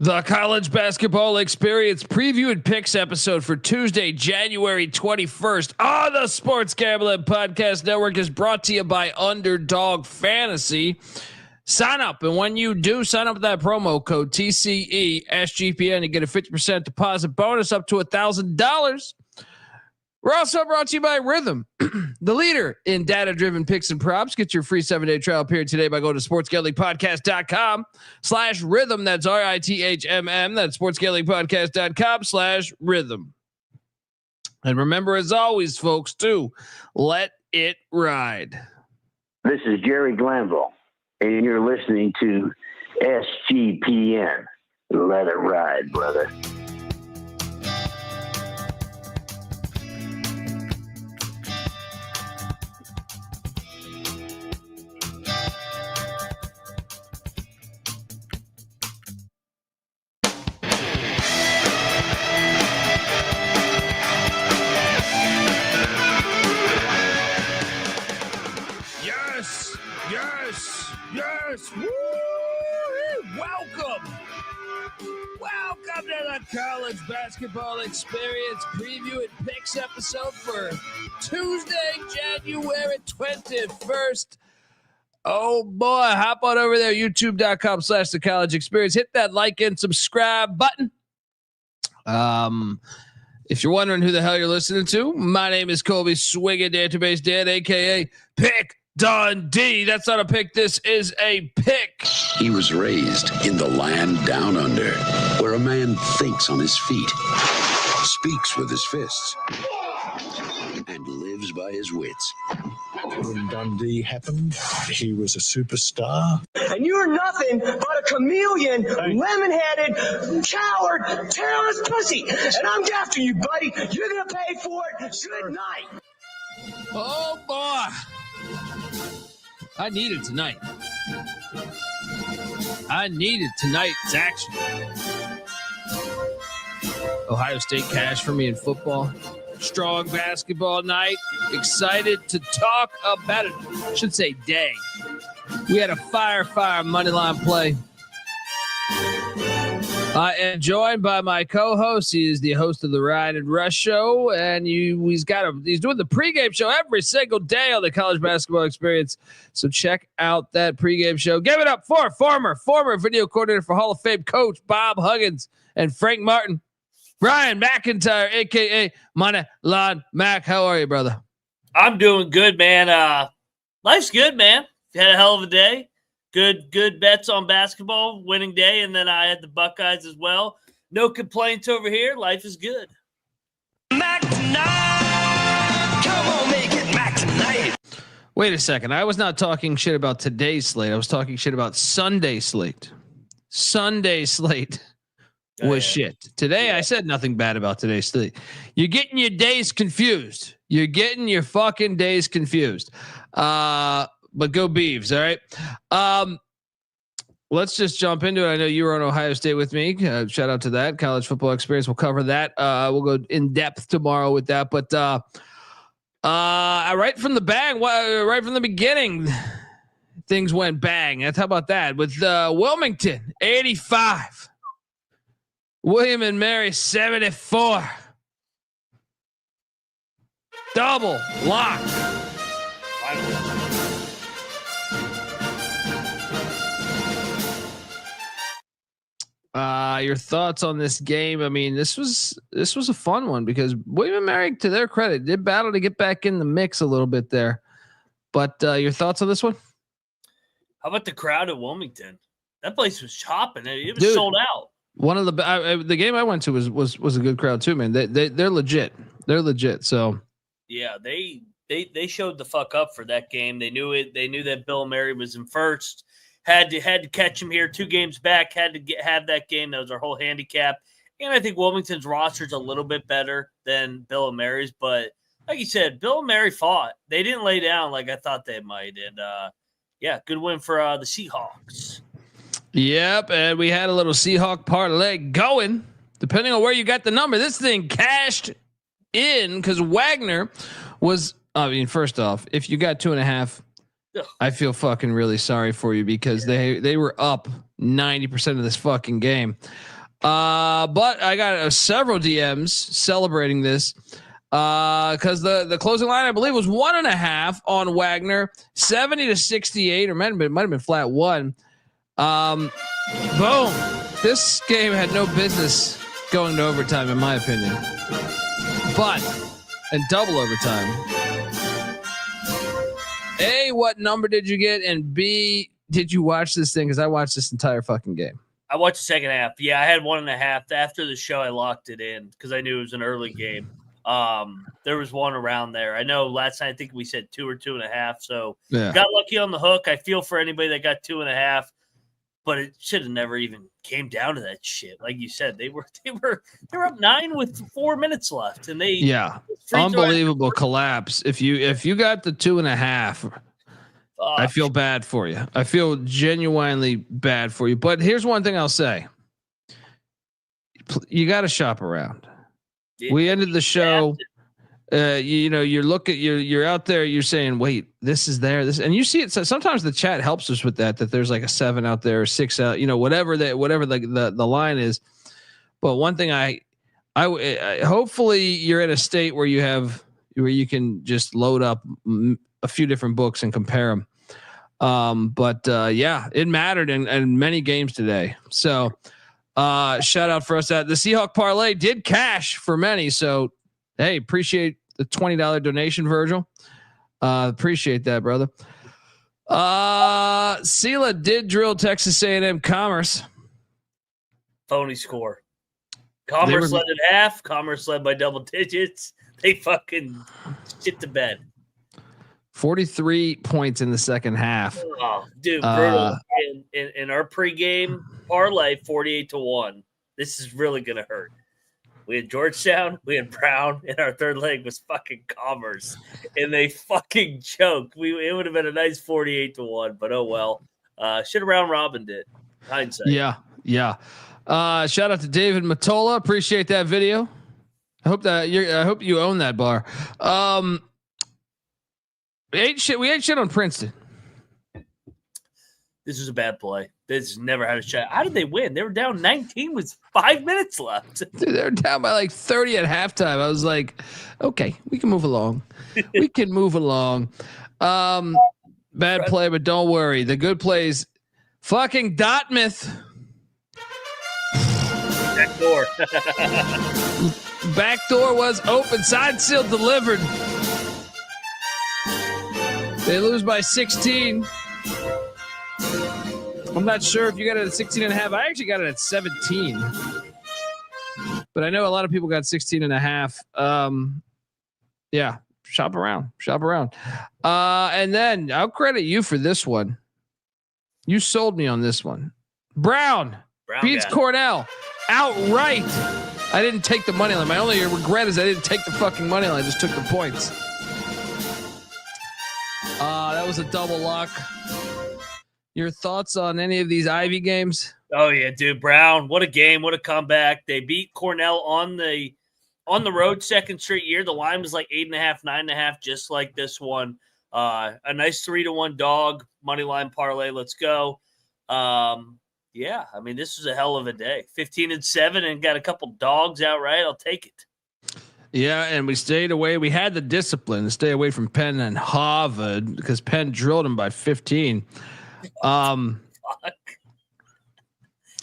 The college basketball experience preview and picks episode for Tuesday, January 21st on the Sports Gambling Podcast Network is brought to you by Underdog Fantasy. Sign up, and when you do, sign up with that promo code TCE SGPN and get a 50% deposit bonus up to $1,000. We're also brought to you by Rhythm, the leader in data-driven picks and props. Get your free 7-day trial period today by going to sportsgamblingpodcast.com/rhythm. That's RITHMM. That's sportsgamblingpodcast.com/rhythm. And remember, as always, folks, to let it ride. This is Jerry Glanville, and you're listening to SGPN. Let it ride, brother. Yes. Woo! Welcome to the college basketball experience preview and picks episode for Tuesday, January 21st. Oh boy, hop on over there, youtube.com/the college experience. Hit that like and subscribe button. If you're wondering who the hell you're listening to, my name is Colby Database Dan, aka Pick Dundee. That's not a pick. This is a pick. He was raised in the land down under, where a man thinks on his feet, speaks with his fists, and lives by his wits. When Dundee happened, he was a superstar. And you're nothing but a chameleon, lemon-headed, coward, terrorist pussy. And I'm after you, buddy. You're going to pay for it. Good night. Oh, boy. I need it tonight. Tonight's action. Ohio State cash for me in football. Strong basketball night. Excited to talk about it. I should say day. We had a fire money line play. I am joined by my co-host. He is the host of the Ride and Rush Show, and he's doing the pregame show every single day on the college basketball experience. So check out that pregame show. Give it up for former video coordinator for Hall of Fame coach Bob Huggins and Frank Martin, Brian McIntyre, aka Moneyline Mac. How are you, brother? I'm doing good, man. Life's good, man. Had a hell of a day. Good bets on basketball, winning day, and then I had the Buckeyes as well. No complaints over here. Life is good. Mac tonight. Come on, make it Mac tonight. Wait a second. I was not talking shit about today's slate. I was talking shit about Sunday's slate. Sunday's slate was shit. Today, I said nothing bad about today's slate. You're getting your days confused. You're getting your fucking days confused. But go Beavs, all right? Let's just jump into it. I know you were on Ohio State with me. Shout out to that. College football experience. We'll cover that. We'll go in depth tomorrow with that. But right from the beginning, things went bang. How about that? With Wilmington, 85. William and Mary, 74. Double lock. Your thoughts on this game? I mean, this was a fun one because William and Mary, to their credit, did battle to get back in the mix a little bit there. But your thoughts on this one? How about the crowd at Wilmington? That place was chopping. It was sold out. One of the game I went to was a good crowd too, man. They're legit. They're legit. So yeah, they showed the fuck up for that game. They knew it. They knew that Bill and Mary was in first. Had to catch him here 2 games back. Had to have that game. That was our whole handicap. And I think Wilmington's roster is a little bit better than Bill and Mary's. But like you said, Bill and Mary fought. They didn't lay down like I thought they might. And good win for the Seahawks. Yep, and we had a little Seahawk parlay going. Depending on where you got the number, this thing cashed in because Wagner was. I mean, first off, if you got 2.5. I feel fucking really sorry for you because they were up 90% of this fucking game. But I got several DMs celebrating this because the closing line I believe was 1.5 on Wagner, 70-68, or might have been flat one. Boom! This game had no business going to overtime, in my opinion. But in double overtime. A, what number did you get? And B, did you watch this thing? Because I watched this entire fucking game. I watched the second half. Yeah, I had 1.5. After the show, I locked it in because I knew it was an early game. There was one around there. I know last night I think we said 2 or 2.5. So got lucky on the hook. I feel for anybody that got 2.5, but it should have never even came down to that shit. Like you said, they were up 9 with 4 minutes left, and they unbelievable collapse. If you got the 2.5. I feel bad for you. I feel genuinely bad for you. But here's one thing I'll say. You got to shop around. We ended the show. You're out there. You're saying, wait, this is there. And you see it. So sometimes the chat helps us with that there's like a 7 out there or 6 out, whatever the line is. But one thing I hopefully you're in a state where you can just load up a few different books and compare them. It mattered in many games today. So shout out for us that the Seahawk parlay did cash for many. So, hey, appreciate the $20 donation, Virgil. Appreciate that, brother. Sela did drill Texas A&M Commerce. Phony score. Commerce led at half. Commerce led by double digits. They fucking shit to bed. 43 points in the second half. Oh, dude, brutal. In our pregame parlay, 48-1. This is really going to hurt. We had Georgetown, we had Brown, and our third leg was fucking Commerce. And they fucking choked. It would have been a nice 48-1, but oh well. Should have round robin did. Hindsight. Yeah. Shout out to David Matola. Appreciate that video. I hope you own that bar. We ate shit on Princeton. This was a bad play. This never had a shot. How did they win? They were down 19 with 5 minutes left. Dude, they were down by like 30 at halftime. I was like, okay, we can move along. Bad play, but don't worry. The good plays. Fucking Dartmouth. Backdoor. Backdoor was open. Side seal delivered. They lose by 16. I'm not sure if you got it at 16.5. I actually got it at 17. But I know a lot of people got 16.5. Yeah, shop around. And then I'll credit you for this one. You sold me on this one. Brown beats Cornell outright. I didn't take the money line. My only regret is I didn't take the fucking money line. I just took the points. That was a double lock. Your thoughts on any of these Ivy games? Oh yeah, dude. Brown, what a game, what a comeback. They beat Cornell on the road second straight year. The line was like 8.5, 9.5, just like this one. A nice 3-1 dog money line parlay. Let's go. Yeah, I mean, this was a hell of a day. 15-7 and got a couple dogs outright. I'll take it. Yeah, and we stayed away. We had the discipline to stay away from Penn and Harvard because Penn drilled them by 15. Fuck.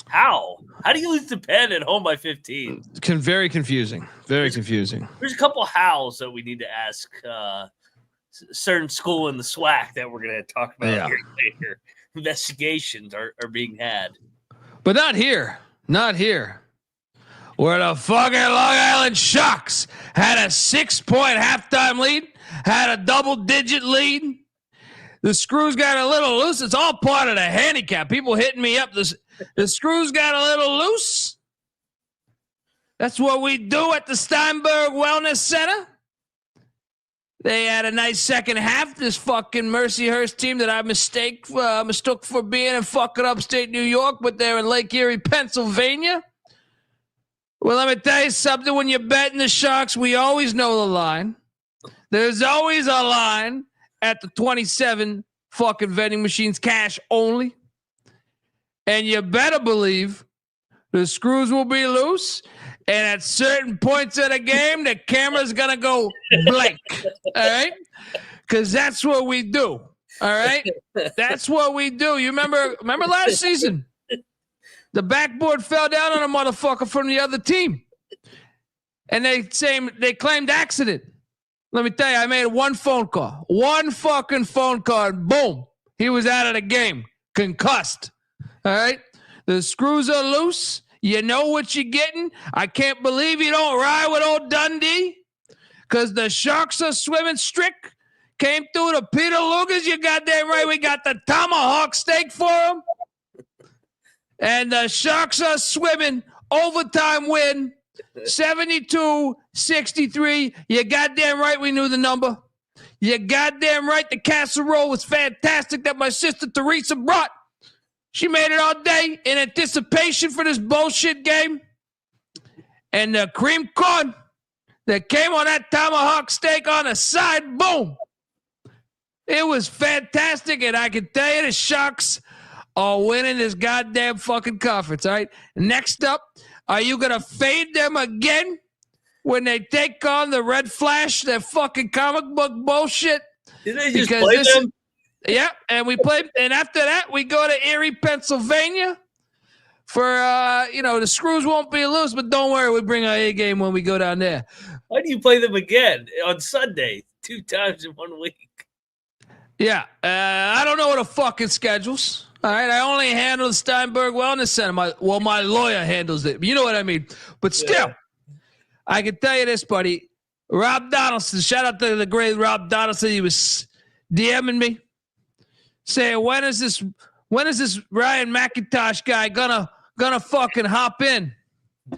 How do you lose to Penn at home by 15? Very confusing. There's a couple hows that we need to ask certain school in the SWAC that we're going to talk about here later. Investigations are being had. But not here. Where the fucking Long Island Sharks had a 6-point halftime lead, had a double-digit lead. The screws got a little loose. It's all part of the handicap. People hitting me up. The screws got a little loose. That's what we do at the Steinberg Wellness Center. They had a nice second half. This fucking Mercyhurst team that I mistook for being in fucking upstate New York, but they're in Lake Erie, Pennsylvania. Well, let me tell you something. When you're betting the Sharks, we always know the line. There's always a line at the 27 fucking vending machines, cash only. And you better believe the screws will be loose. And at certain points of the game, the camera's going to go blank. All right? Because that's what we do. All right? That's what we do. You remember last season? The backboard fell down on a motherfucker from the other team. And they claimed accident. Let me tell you, I made one phone call. One fucking phone call, and boom. He was out of the game. Concussed. All right? The screws are loose. You know what you're getting. I can't believe you don't ride with old Dundee. Because the Sharks are swimming strict. Came through the Peter Luger's. You goddamn right. We got the tomahawk steak for him. And the Sharks are swimming. Overtime win. 72-63. You goddamn right we knew the number. You goddamn right the casserole was fantastic that my sister Teresa brought. She made it all day in anticipation for this bullshit game. And the cream corn that came on that tomahawk steak on the side, boom. It was fantastic, and I can tell you the Sharks are winning this goddamn fucking conference, all right? Next up, are you going to fade them again when they take on the Red Flash, that fucking comic book bullshit? Did they just play them? Yeah, and we played, and after that, we go to Erie, Pennsylvania for, the screws won't be loose, but don't worry, we bring our A game when we go down there. Why do you play them again on Sunday, 2 times in 1 week? Yeah, I don't know what the fucking schedules. All right, I only handle the Steinberg Wellness Center. My lawyer handles it. You know what I mean? But still, I can tell you this, buddy. Rob Donaldson, shout out to the great Rob Donaldson. He was DMing me, saying, when is this Ryan McIntyre guy gonna fucking hop in?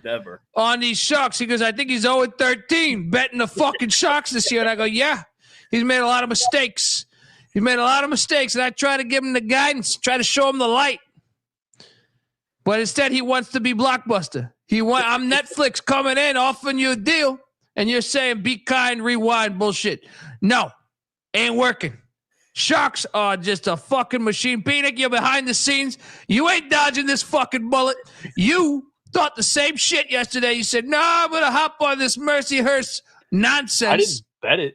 Never. On these Sharks. He goes, I think he's 0-13 betting the fucking Sharks this year. And I go, yeah, he's made a lot of mistakes. He made a lot of mistakes, and I try to give him the guidance, try to show him the light. But instead, he wants to be Blockbuster. I'm Netflix coming in, offering you a deal, and you're saying, be kind, rewind, bullshit. No, ain't working. Sharks are just a fucking machine. Bieniek, you're behind the scenes. You ain't dodging this fucking bullet. You thought the same shit yesterday. You said, no, I'm going to hop on this Mercyhurst nonsense. I didn't bet it.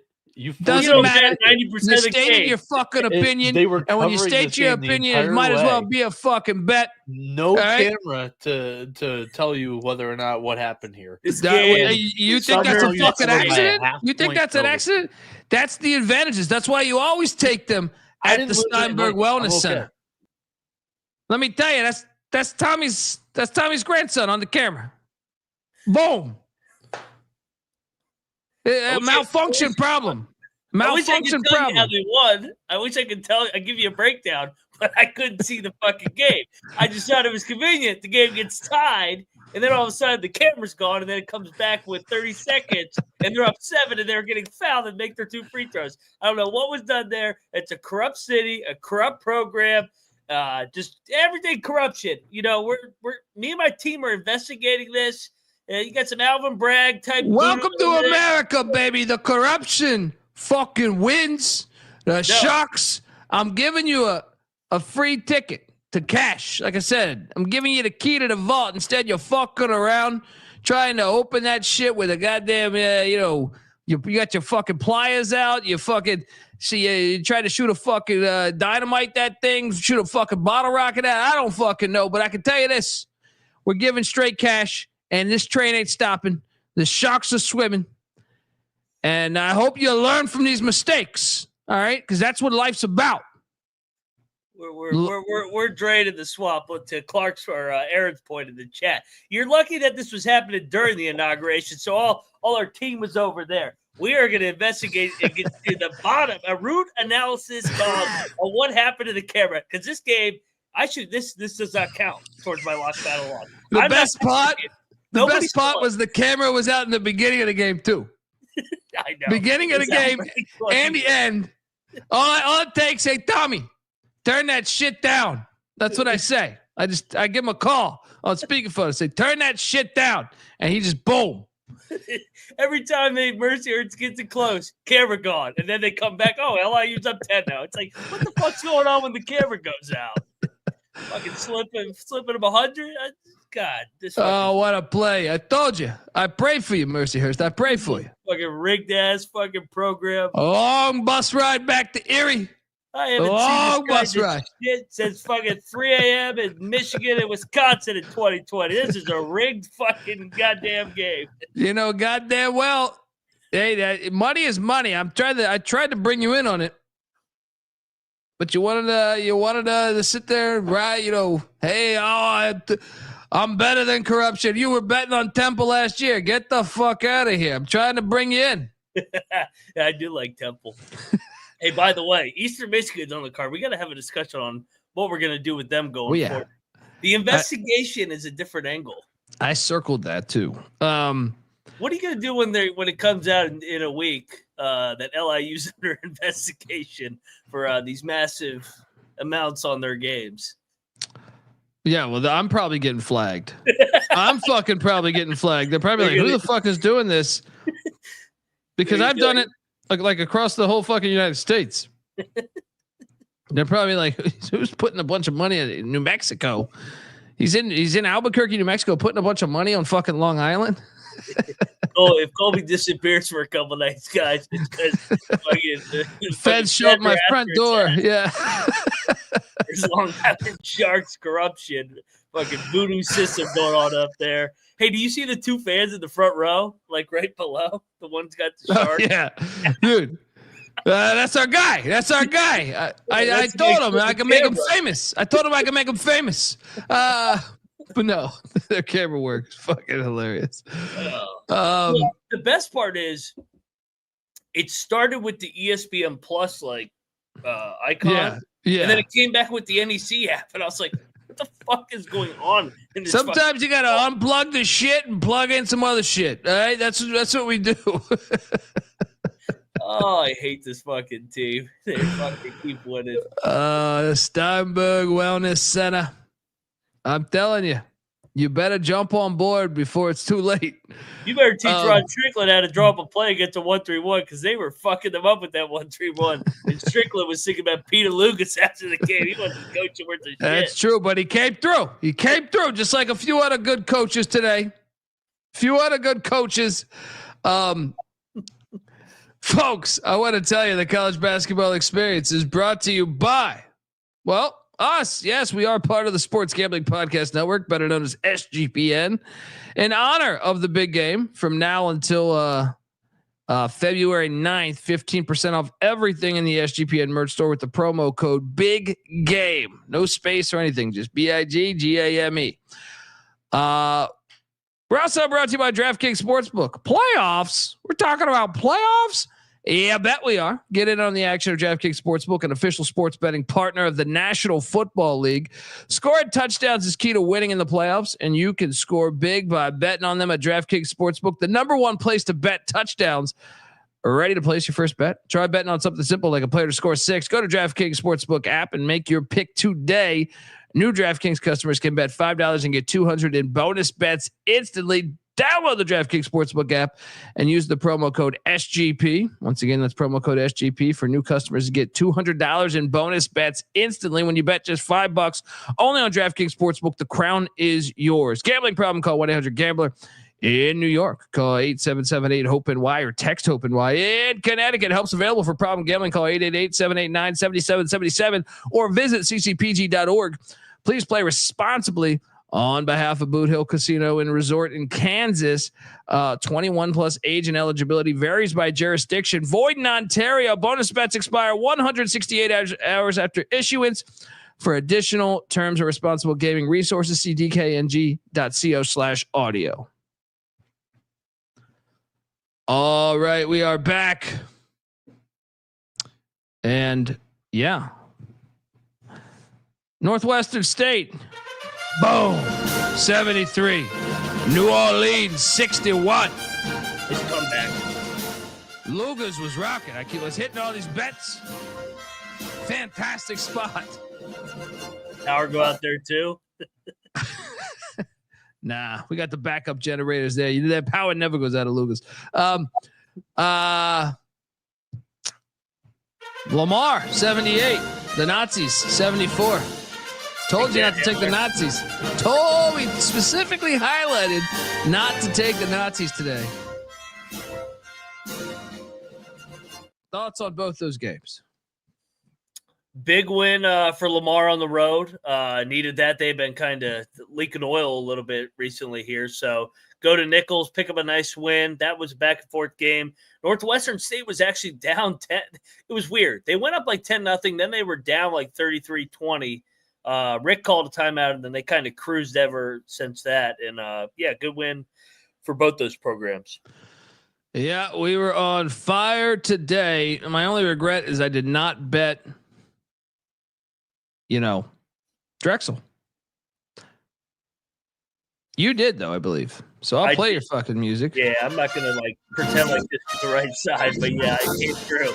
Doesn't matter. 90% You stated your fucking opinion, and when you state your opinion, it might as well be a fucking bet. No camera to tell you whether or not what happened here. You think that's a fucking accident? You think that's an accident? That's the advantages. That's why you always take them at the Steinberg Wellness Center. Let me tell you, that's Tommy's grandson on the camera. Boom. Malfunction problem. Malfunction problem. How they won. I wish I could tell. I give you a breakdown, but I couldn't see the fucking game. I just thought it was convenient. The game gets tied, and then all of a sudden the camera's gone, and then it comes back with 30 seconds, and they're up 7, and they're getting fouled and make their 2 free throws. I don't know what was done there. It's a corrupt city, a corrupt program, just everything corruption. We're me and my team are investigating this. You got some Alvin Bragg type. Welcome to America, baby. The corruption fucking wins. The Sharks. I'm giving you a free ticket to cash. Like I said, I'm giving you the key to the vault. Instead, you're fucking around trying to open that shit with a goddamn, you got your fucking pliers out. You fucking you try to shoot a fucking dynamite that thing, shoot a fucking bottle rocket out. I don't fucking know, but I can tell you this: we're giving straight cash. And this train ain't stopping. The Sharks are swimming. And I hope you learn from these mistakes. All right? Because that's what life's about. We're draining the swamp. To Clark's or Aaron's point in the chat. You're lucky that this was happening during the inauguration. So all our team was over there. We are going to investigate and get to the bottom. A root analysis on what happened to the camera. Because this game, this does not count towards my lost battle log. The best part was the camera was out in the beginning of the game, too. I know. Beginning of the game and the end. All it takes, hey, Tommy, turn that shit down. That's what I say. I give him a call on speakerphone and say, turn that shit down. And he just, boom, Every time Mercyhurst gets it close, camera gone. And then they come back, LIU's up 10 now. It's like, what the fuck's going on when the camera goes out? Fucking slipping them 100? God. What a play. I told you. I pray for you, Mercyhurst. I pray for you. Fucking rigged-ass fucking program. A long bus ride back to Erie. I haven't seen this kind of shit since fucking 3 a.m. in Michigan and Wisconsin in 2020. This is a rigged fucking goddamn game. You know, goddamn well. Hey, money is money. I tried to bring you in on it, but you wanted to sit there, right? You know, hey, I'm better than corruption. You were betting on Temple last year. Get the fuck out of here. I'm trying to bring you in. Yeah, I do like Temple. Hey, by the way, Eastern Michigan's on the card. We got to have a discussion on what we're going to do with them going forward. The investigation is a different angle. I circled that too. What are you going to do when it comes out in a week that LIU's under investigation for these massive amounts on their games? Yeah, well, I'm probably getting flagged. I'm fucking probably getting flagged. They're probably like, who the fuck is doing this? Because I've done it. Like across the whole fucking United States. They're probably like, who's putting a bunch of money in New Mexico? He's in Albuquerque, New Mexico, putting a bunch of money on fucking Long Island. If Colby disappears for a couple nights, guys, it's because Feds show up my front door. Yeah. There's Long Island Sharks corruption, fucking voodoo system going on up there. Hey, do you see the two fans in the front row, like right below? The one's got the shark. Oh, yeah, dude. That's our guy. I told him I could make him famous. I told him I could make him famous. But no, their camera work is fucking hilarious. The best part is it started with the ESPN Plus icon. Yeah. And then it came back with the NEC app, and I was like, what the fuck is going on? Sometimes you gotta unplug the shit and plug in some other shit. All right, that's what we do. I hate this fucking team. They fucking keep winning. The Steinberg Wellness Center. I'm telling you, you better jump on board before it's too late. You better teach Ron Strickland how to draw up a play and get to 1-3-1 because they were fucking them up with that 1-3-1. And Strickland was thinking about Peter Lucas after the game. He wasn't coaching worth the shit. That's true, but he came through. He came through just like a few other good coaches today. Folks, I want to tell you the college basketball experience is brought to you by, well, us. Yes, we are part of the Sports Gambling Podcast Network, better known as SGPN. In honor of the big game from now until February 9th, 15% off everything in the SGPN merch store with the promo code Big Game. No space or anything, just BIGGAME. We're also brought to you by DraftKings Sportsbook. Playoffs? We're talking about playoffs? Yeah, I bet we are. Get in on the action of DraftKings Sportsbook, an official sports betting partner of the National Football League. Scoring touchdowns is key to winning in the playoffs, and you can score big by betting on them at DraftKings Sportsbook, the number one place to bet touchdowns. Ready to place your first bet? Try betting on something simple like a player to score 6. Go to DraftKings Sportsbook app and make your pick today. New DraftKings customers can bet $5 and get $200 in bonus bets instantly. Download the DraftKings Sportsbook app and use the promo code SGP. Once again, that's promo code SGP for new customers to get $200 in bonus bets instantly when you bet just $5 only on DraftKings Sportsbook. The crown is yours. Gambling problem? Call 1-800-GAMBLER. In New York, call 877-8-HOPE-NY or text HOPE-NY. In Connecticut, help's available for problem gambling. Call 888-789-7777 or visit ccpg.org. Please play responsibly on behalf of Boot Hill Casino and Resort in Kansas. 21 plus age and eligibility varies by jurisdiction. Void in Ontario. Bonus bets expire 168 hours after issuance. For additional terms of responsible gaming resources, see dkng.co/audio. All right, we are back. And yeah. Northwestern State. Boom. 73. New Orleans 61. Let's come back. Lugas was rocking. I was hitting all these bets. Fantastic spot. Power go out there too. Nah, we got the backup generators there. That power never goes out of Lucas. Lamar 78, the Nazis 74. Told you not to take the Nazis. We specifically highlighted not to take the Nazis today. Thoughts on both those games? Big win for Lamar on the road. Needed that. They've been kind of leaking oil a little bit recently here. So go to Nichols, pick up a nice win. That was a back and forth game. Northwestern State was actually down 10. It was weird. They went up like 10-0. Then they were down like 33-20. Rick called a timeout, and then they kind of cruised ever since that. And, good win for both those programs. Yeah, we were on fire today. My only regret is I did not bet, Drexel. You did, though, I believe. So I'll play your fucking music. Yeah, I'm not going to pretend like this is the right side, but yeah, I came through.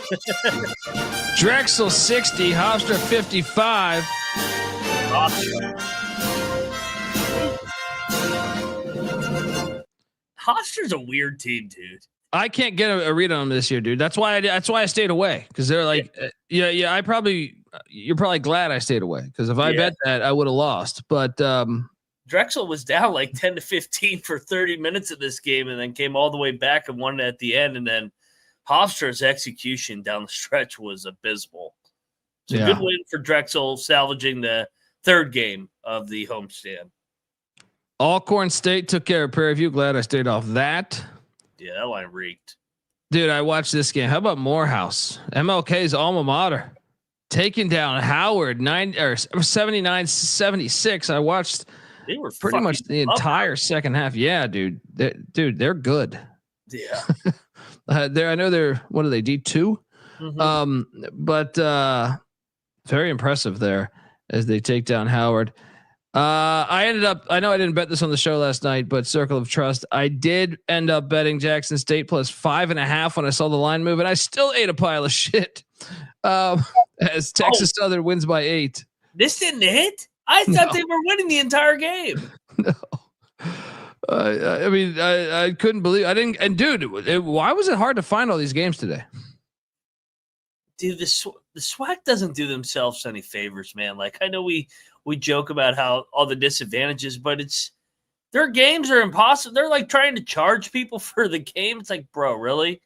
Drexel 60, Hofstra 55. Hofstra's a weird team, dude. I can't get a read on them this year, dude. That's why I stayed away, because they're like, you're probably glad I stayed away, because if I bet that, I would have lost. But Drexel was down like 10-15 for 30 minutes of this game, and then came all the way back and won it at the end. And then Hofstra's execution down the stretch was abysmal. It's a good win for Drexel, salvaging the third game of the homestand. Alcorn State took care of Prairie View. Glad I stayed off that. Yeah, that line reeked. Dude, I watched this game. How about Morehouse? MLK's alma mater. Taking down Howard 79-76. I watched they were pretty much the entire second half. Yeah, dude. They're good. Yeah. I know they're, what are they, D2? Mm-hmm. But very impressive there as they take down Howard. I know I didn't bet this on the show last night, but Circle of Trust, I did end up betting Jackson State plus 5.5 when I saw the line move, and I still ate a pile of shit. As Texas Southern wins by 8. This didn't hit? I thought they were winning the entire game. No. I couldn't believe I didn't. And dude, why was it hard to find all these games today? Dude, the SWAC doesn't do themselves any favors, man. Like, I know we joke about how all the disadvantages, but their games are impossible. They're like trying to charge people for the game. It's like, bro, really?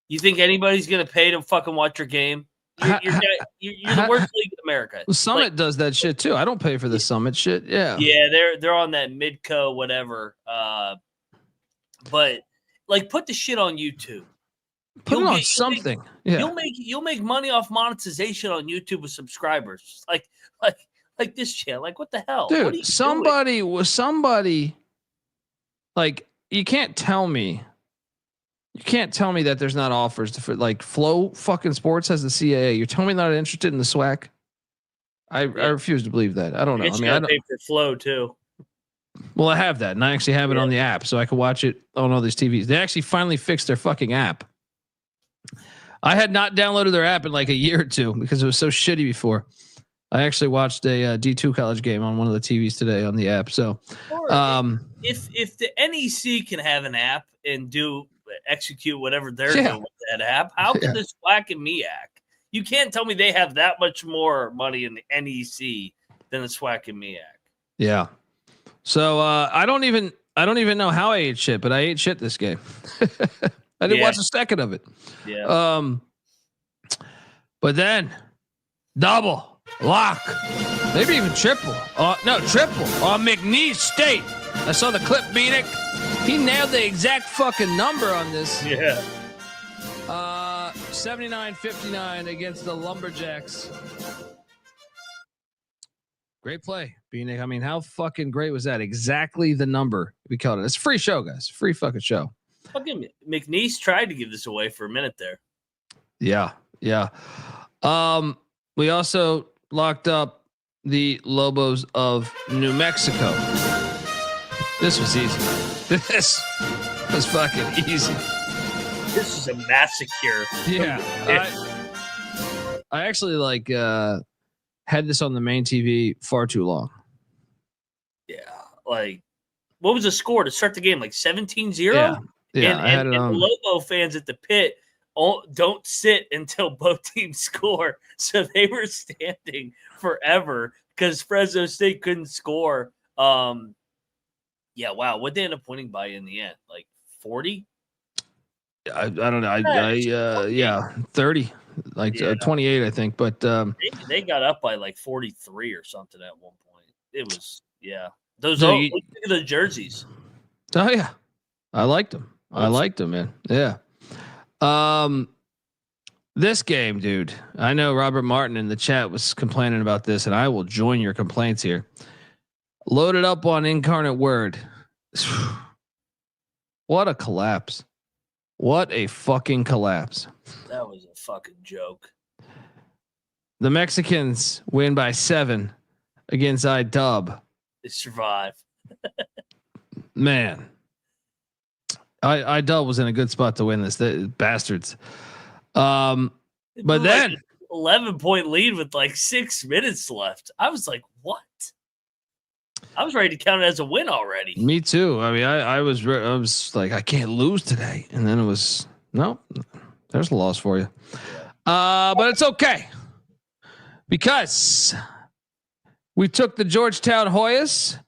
You think anybody's gonna pay to fucking watch your game? You're the worst league in America. Summit does that shit too. I don't pay for the Summit shit. Yeah. Yeah, they're on that Midco whatever. But put the shit on YouTube. Put it on something. You'll make money off monetization on YouTube with subscribers. Like this shit. Like, what the hell? Dude, what are you somebody like, you can't tell me that there's not offers for Flow fucking Sports has the CAA. You're telling me not interested in the SWAC? I refuse to believe that. I don't know. I don't pay for Flow too. Well, I have that, and I actually have it on the app, so I can watch it on all these TVs. They actually finally fixed their fucking app. I had not downloaded their app in like a year or two because it was so shitty before. I actually watched a D2 college game on one of the TVs today on the app. So, if the NEC can have an app and execute whatever they're doing with that app, how can the SWAC and MEAC? You can't tell me they have that much more money in the NEC than the SWAC and MEAC. Yeah. So I don't even know how I ate shit, but I ate shit this game. I didn't watch a second of it. Yeah. But then double lock, maybe even triple. Triple on McNeese State. I saw the clip. Bieniek, he nailed the exact fucking number on this. Yeah. 79-59 against the Lumberjacks. Great play, Bieniek. I mean, how fucking great was that? Exactly the number we called it. It's a free show, guys. Free fucking show. Fucking McNeese tried to give this away for a minute there. Yeah. We also locked up the Lobos of New Mexico. This was easy. This was fucking easy. This is a massacre. Yeah. I actually had this on the main TV far too long. Yeah, what was the score to start the game? Like 17-0? Yeah, I had it on. The Lobo fans at the pit don't sit until both teams score. So they were standing forever because Fresno State couldn't score. Yeah, wow. What they end up winning by in the end? Like 40? I don't know. 30, like 28, I think. But they got up by like 43 or something at one point. It was, Those So look at the jerseys. Oh yeah, I liked them. Man. Yeah. This game, dude. I know Robert Martin in the chat was complaining about this, and I will join your complaints here. Loaded up on Incarnate Word. What a collapse! What a fucking collapse! That was a fucking joke. The Mexicans win by 7 against iDub. They survive. Man, iDub was in a good spot to win this. The bastards. But then 11-point lead with like 6 minutes left. I was like, what? I was ready to count it as a win already. Me too. I mean, I was like, I can't lose today. And then it was, no, there's a loss for you. But it's okay. Because we took the Georgetown Hoyas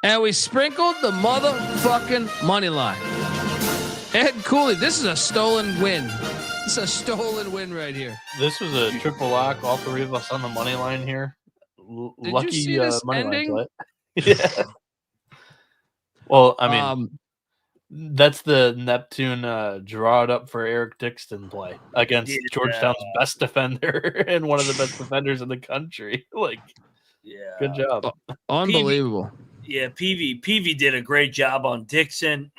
and we sprinkled the motherfucking money line. Ed Cooley, this is a stolen win. This is a stolen win right here. This was a triple lock. All 3 of us on the money line here. Did Lucky you see this money ending? line. Yeah. Well, I mean, that's the Neptune draw it up for Eric Dixon play against Georgetown's best defender and one of the best defenders in the country. Like, good job. Unbelievable. PV did a great job on Dixon.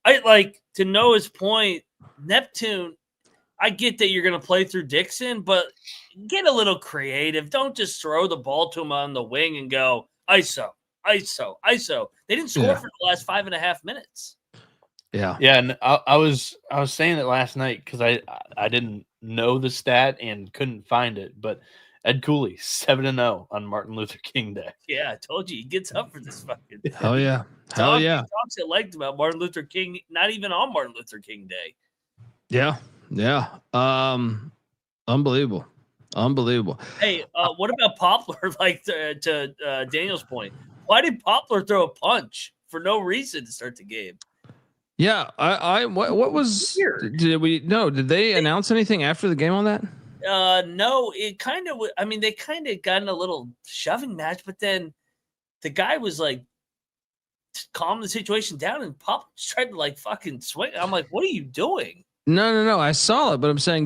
I like, to Noah's point, Neptune, I get that you're going to play through Dixon, but get a little creative. Don't just throw the ball to him on the wing and go ISO. They didn't score for the last 5.5 minutes. Yeah. And I was saying it last night because I didn't know the stat and couldn't find it, but Ed Cooley 7-0 on Martin Luther King Day. Yeah, I told you he gets up for this fucking. Hell yeah. He talks at length about Martin Luther King, not even on Martin Luther King Day. Yeah. Unbelievable. Hey, what about Poplar? Like to Daniel's point, why did Poplar throw a punch for no reason to start the game? Yeah, what was weird. Did they announce anything after the game on that? No, it kind of. I mean, they kind of got in a little shoving match, but then the guy was like, calm the situation down, and Poplar tried to like fucking swing. I'm like, what are you doing? No. I saw it, but I'm saying,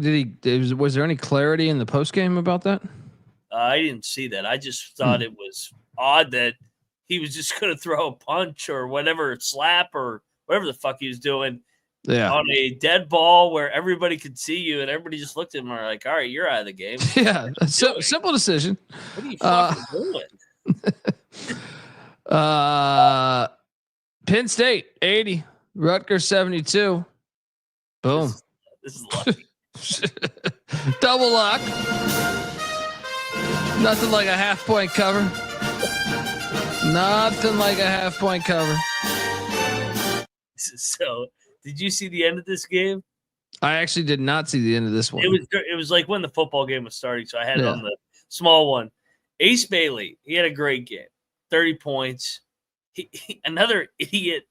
was there any clarity in the post game about that? I didn't see that. I just thought it was odd that he was just going to throw a punch or whatever, slap or whatever the fuck he was doing. Yeah. On a dead ball where everybody could see you, and everybody just looked at him and were like, all right, you're out of the game. Yeah. Simple decision. What are you fucking doing? Penn State 80, Rutgers 72. Boom. This is lucky. Double lock. Nothing like a half-point cover. Nothing like a half-point cover. So, did you see the end of this game? I actually did not see the end of this one. It was like when the football game was starting, so I had it on the small one. Ace Bailey, he had a great game. 30 points. Another idiot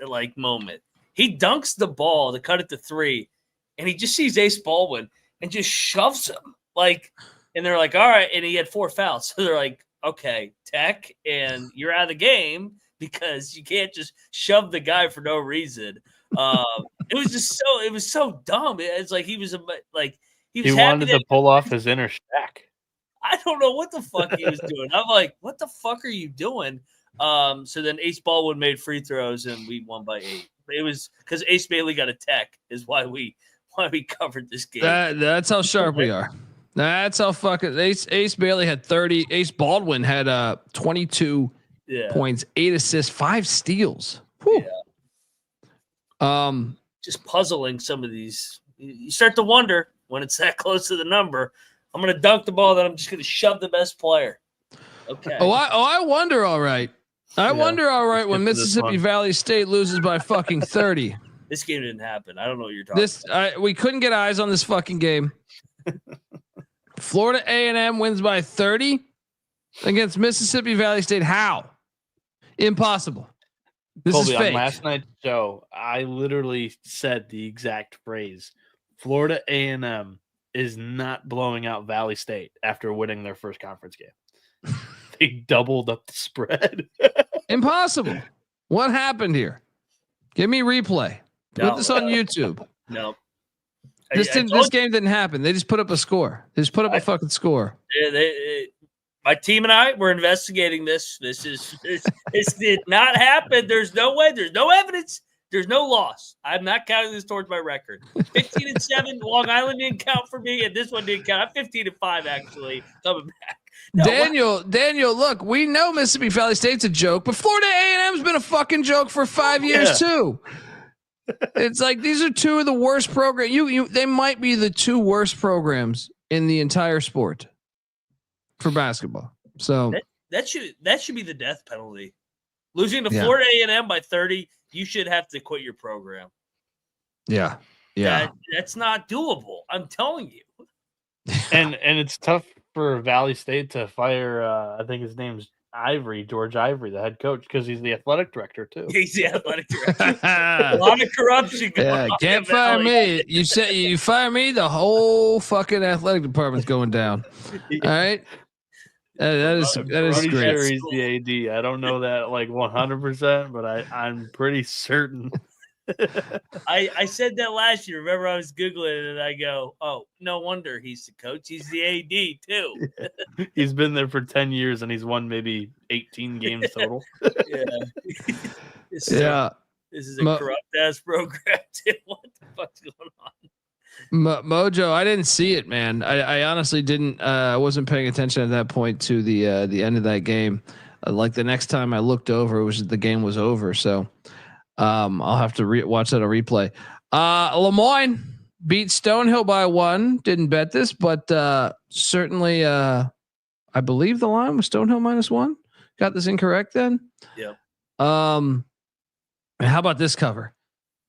like moment. He dunks the ball to cut it to 3, and he just sees Ace Baldwin and just shoves him. And they're like, all right, and he had 4 fouls. So they're like, okay, Tech, and you're out of the game because you can't just shove the guy for no reason. It was so dumb. It's like he wanted to pull off his inner Shaq. I don't know what the fuck he was doing. I'm like, what the fuck are you doing? So then Ace Baldwin made free throws and we won by 8. It was because Ace Bailey got a tech is why we covered this game. That's how sharp we are. That's how fucking Ace Bailey had 30. Ace Baldwin had 22 points, 8 assists, 5 steals. Whew. Yeah. Just puzzling some of these. You start to wonder when it's that close to the number. I'm going to dunk the ball, then I'm just going to shove the best player. Okay. I wonder. All right. I wonder, all right, when Mississippi Valley State loses by fucking 30. This game didn't happen. I don't know what you're talking about. We couldn't get eyes on this fucking game. Florida A&M wins by 30 against Mississippi Valley State. How? Impossible. This Colby, is fake. On last night's show, I literally said the exact phrase. Florida A&M is not blowing out Valley State after winning their first conference game. They doubled up the spread. Impossible. What happened here? Give me replay. Put this on YouTube. No. This game didn't happen. They just put up a score. They just put up a fucking score. My team and I were investigating this. This did not happen. There's no way. There's no evidence. There's no loss. I'm not counting this towards my record. 15-7. Long Island didn't count for me, and this one didn't count. I'm 15-5 actually coming back. No, Daniel, look, we know Mississippi Valley State's a joke, but Florida A&M's been a fucking joke for 5 years too. It's like these are two of the worst programs. They might be the two worst programs in the entire sport for basketball. So that should be the death penalty. Losing to Florida A&M by 30, you should have to quit your program. Yeah. That's not doable. I'm telling you. And it's tough for Valley State to fire. I think his name's George Ivory, the head coach, because he's the athletic director too. He's the athletic director. A lot of corruption going on. Can't fire me. You fire me, the whole fucking athletic department's going down. All right. That is great. Sure he's the AD. I don't know that like 100%, but I'm pretty certain. I said that last year. Remember, I was Googling it and I go, oh, no wonder he's the coach. He's the AD too. He's been there for 10 years and he's won maybe 18 games total. This is a corrupt ass program too. What the fuck's going on? Mojo, I didn't see it, man. I honestly didn't. I wasn't paying attention at that point to the end of that game. Like the next time I looked over, the game was over. So I'll have to watch that on replay. Lemoyne beat Stonehill by 1. Didn't bet this, but certainly I believe the line was Stonehill -1. Got this incorrect then. Yeah. How about this cover?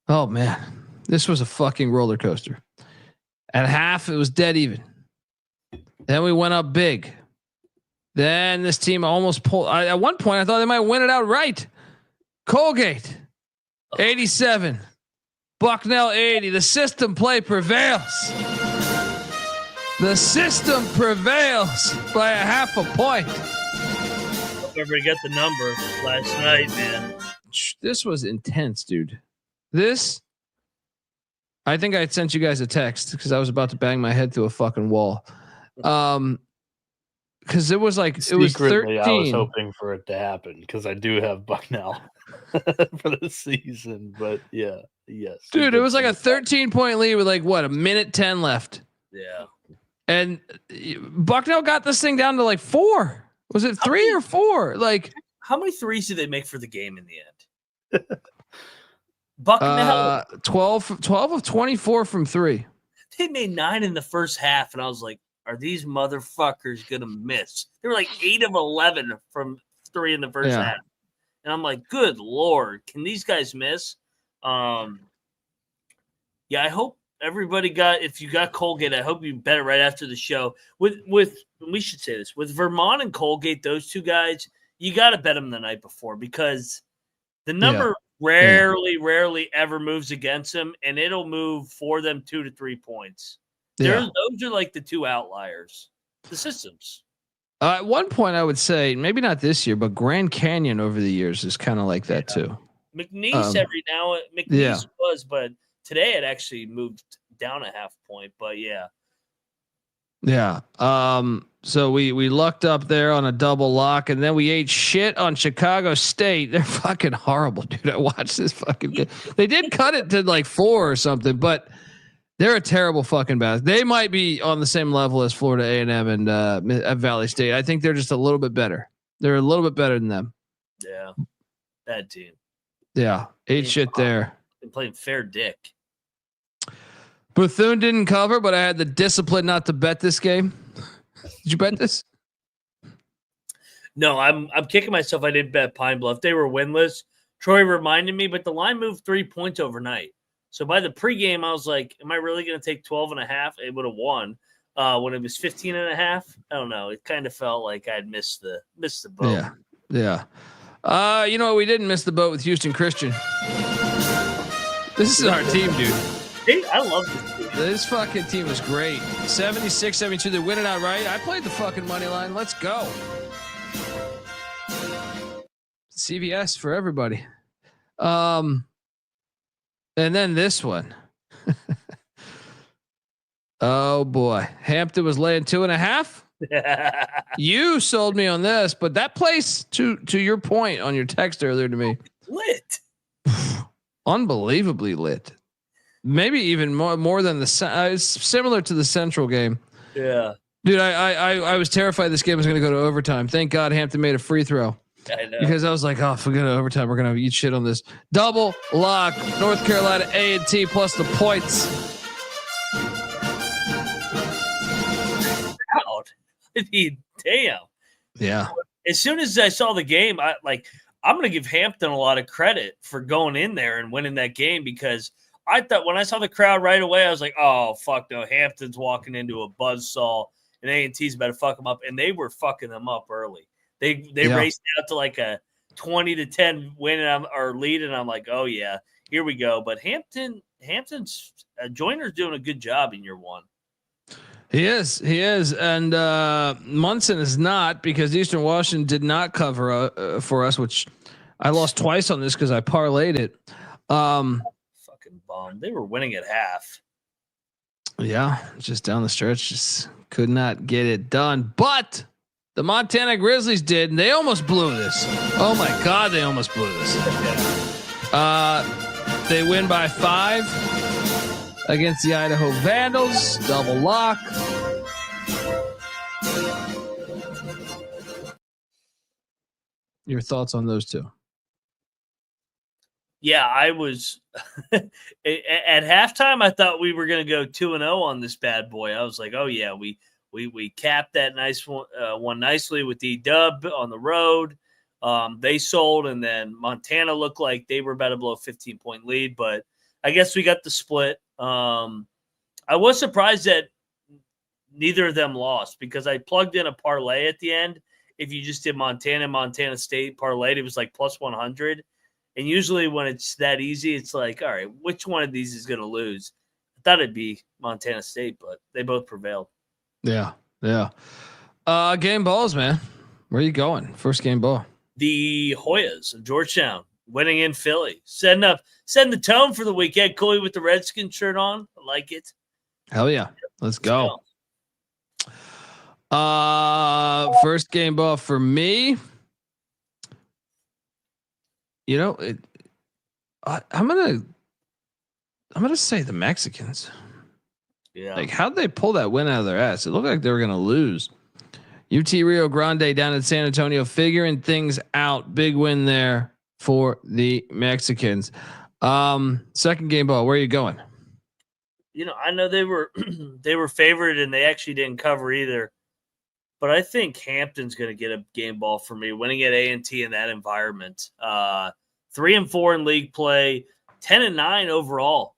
Oh man, this was a fucking roller coaster. At half, it was dead even. Then we went up big. Then this team almost pulled. At one point, I thought they might win it outright. Colgate, 87. Bucknell, 80. The system play prevails. The system prevails by a half a point. Everybody got the number last night, man. This was intense, dude. I think I sent you guys a text because I was about to bang my head through a fucking wall. Because it was like it was 13. I was hoping for it to happen because I do have Bucknell for the season. But yes, dude, it was like a 13-point lead with like what, a minute 10 left. Yeah, and Bucknell got this thing down to like 4. Was it 3 or 4? Like, how many threes did they make for the game in the end? Bucknell 12 of 24 from 3. They made 9 in the first half, and I was like, "Are these motherfuckers gonna miss?" They were like 8 of 11 from 3 in the first half, and I'm like, "Good Lord, can these guys miss?" I hope everybody got. If you got Colgate, I hope you bet it right after the show. With we should say this with Vermont and Colgate, those two guys, you got to bet them the night before because the number. Rarely ever moves against them, and it'll move for them 2 to 3 points. Those are like the two outliers. The systems. At one point, I would say maybe not this year, but Grand Canyon over the years is kind of like that too. McNeese every now and McNeese was, but today it actually moved down a half point. But yeah. So we lucked up there on a double lock, and then we ate shit on Chicago State. They're fucking horrible, dude. I watched this fucking game. They did cut it to like 4 or something, but they're a terrible fucking bad. They might be on the same level as Florida A&M and Valley State. I think they're just a little bit better. They're a little bit better than them. Yeah, bad team. Yeah, ate shit there. Been playing fair dick. Bethune didn't cover, but I had the discipline not to bet this game. Did you bet this? No, I'm kicking myself. I didn't bet Pine Bluff. They were winless. Troy reminded me, but the line moved 3 points overnight. So by the pregame, I was like, am I really going to take 12.5? It would have won. When it was 15.5, I don't know. It kind of felt like I'd missed the boat. Yeah. You know what? We didn't miss the boat with Houston Christian. This is our team, dude. Hey, I love this team. This fucking team is great. 76-72. They win it outright. I played the fucking money line. Let's go. CVS for everybody. And then this one. Oh boy. Hampton was laying 2.5. You sold me on this, but that place to your point on your text earlier to me. Lit. Unbelievably lit. Maybe even more than it's similar to the Central game. Yeah. Dude, I was terrified this game was going to go to overtime. Thank God Hampton made a free throw. I know. Because I was like, oh, if we go to overtime, we're going to eat shit on this. Double lock, North Carolina A&T plus the points. I mean, damn. Yeah. As soon as I saw the game, I'm going to give Hampton a lot of credit for going in there and winning that game, because I thought when I saw the crowd right away, I was like, oh, fuck no. Hampton's walking into a buzzsaw and A&T's about to fuck them up. And they were fucking them up early. They raced out to like a 20-10 win or lead, and I'm like, oh yeah, here we go. But Hampton's Joyner's doing a good job in year one. He is, and Munson is not, because Eastern Washington did not cover for us, which I lost twice on this because I parlayed it. Fucking bomb. They were winning at half. Yeah, just down the stretch, just could not get it done, but. The Montana Grizzlies did, and they almost blew this. Oh my God, they almost blew this. They win by 5 against the Idaho Vandals. Double lock. Your thoughts on those two? Yeah, I was at halftime. I thought we were going to go 2-0 on this bad boy. I was like, oh yeah, we capped that nice one nicely with the dub on the road. They sold, and then Montana looked like they were about to blow a 15-point lead, but I guess we got the split. I was surprised that neither of them lost, because I plugged in a parlay at the end. If you just did Montana State parlayed, it was like plus 100. And usually when it's that easy, it's like, all right, which one of these is going to lose? I thought it'd be Montana State, but they both prevailed. Yeah. Game balls, man. Where are you going? First game ball. The Hoyas of Georgetown winning in Philly, setting the tone for the weekend. Colby with the Redskin shirt on. I like it. Hell yeah. Let's go. First game ball for me. You know, I'm gonna say the Mexicans. Yeah. Like, how'd they pull that win out of their ass? It looked like they were going to lose. UT Rio Grande down in San Antonio, figuring things out. Big win there for the Mexicans. Second game ball. Where are you going? You know, I know they were favored, and they actually didn't cover either. But I think Hampton's going to get a game ball for me, winning at A&T in that environment. 3-4 in league play. 10-9 overall.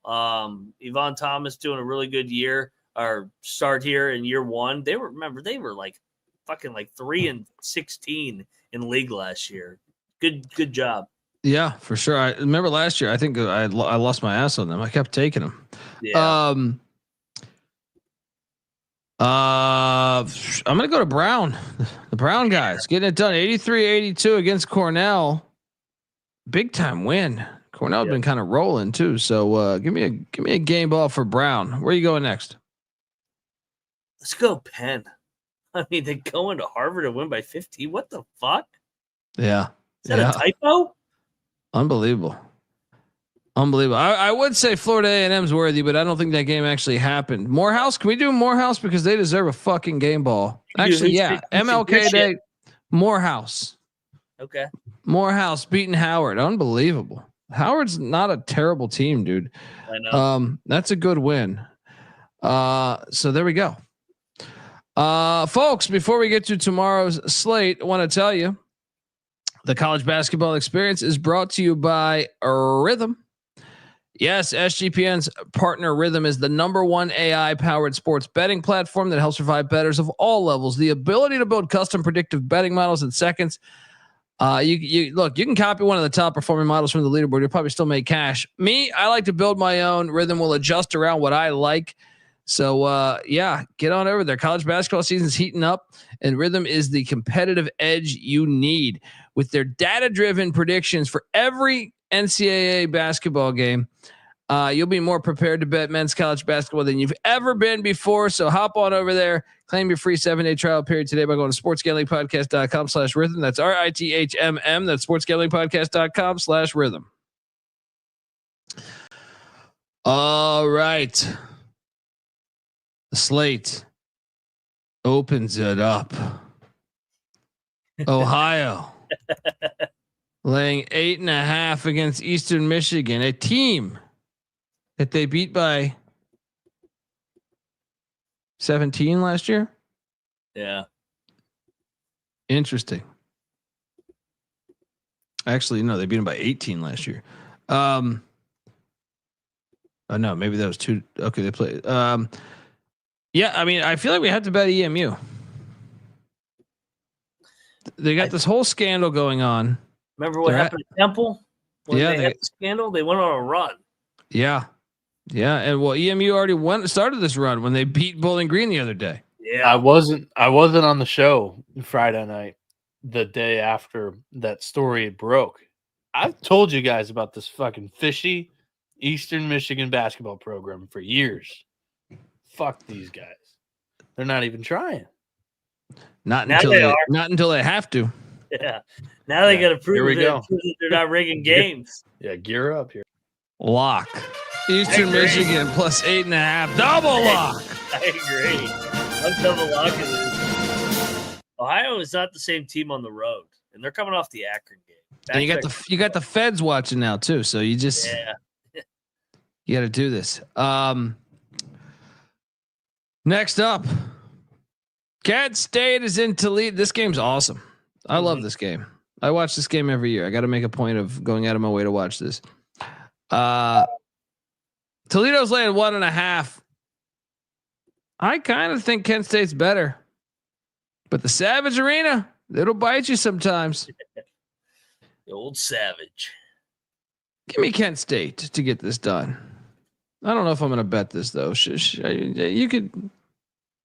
Yvonne Thomas doing a really good year or start here in year one. They were like fucking like 3-16 in league last year. Good job. Yeah, for sure. I remember last year. I think I lost my ass on them. I kept taking them. Yeah. I'm gonna go to Brown. The Brown guys getting it done. 83-82 against Cornell. Big time win. Cornell had been kind of rolling too. So give me a game ball for Brown. Where are you going next? Let's go Penn. I mean, they go into Harvard and win by 50. What the fuck? Yeah. Is that a typo? Unbelievable. I would say Florida A&M's worthy, but I don't think that game actually happened. Morehouse, can we do Morehouse, because they deserve a fucking game ball? Actually, yeah. MLK Day, Morehouse. Okay. Morehouse beating Howard. Unbelievable. Howard's not a terrible team, dude. I know. That's a good win. So there we go. Folks, before we get to tomorrow's slate, I want to tell you the college basketball experience is brought to you by Rhythm. Yes, SGPN's partner Rhythm is the #1 AI powered sports betting platform that helps provide bettors of all levels the ability to build custom predictive betting models in seconds. You can copy one of the top performing models from the leaderboard. You'll probably still make cash. Me, I like to build my own. Rhythm will adjust around what I like. So get on over there. College basketball season's heating up, and Rhythm is the competitive edge you need with their data-driven predictions for every NCAA basketball game. You'll be more prepared to bet men's college basketball than you've ever been before. So hop on over there, claim your free 7-day trial period today by going to sportsgamblingpodcast.com/rhythm. That's RITHMM. That's sportsgamblingpodcast.com/rhythm. All right. The slate opens it up. Ohio laying 8.5 against Eastern Michigan, a team that they beat by 17 last year. Yeah. Interesting. Actually, no, they beat them by 18 last year. Oh no, maybe that was two. Okay, they played. Yeah, I mean, I feel like we have to bet EMU. They got this whole scandal going on. Remember what happened at Temple? When they had the scandal, they went on a run. Yeah. Yeah. And well, EMU already started this run when they beat Bowling Green the other day. Yeah. I wasn't on the show Friday night, the day after that story broke. I've told you guys about this fucking fishy Eastern Michigan basketball program for years. Fuck these guys. They're not even trying. Not until they have to. Yeah. Now they got to prove that they're not rigging games. Yeah, gear up here. Lock. Eastern Michigan plus 8.5. Double lock. I agree. I'm double locking this. Ohio is not the same team on the road, and they're coming off the Akron game. And you got the feds watching now too, so you just you got to do this. Next up, Kent State is in Toledo. This game's awesome. I love this game. I watch this game every year. I got to make a point of going out of my way to watch this. Toledo's laying 1.5. I kind of think Kent State's better, but the Savage Arena, it'll bite you sometimes. The old Savage. Give me Kent State to get this done. I don't know if I'm going to bet this though. You could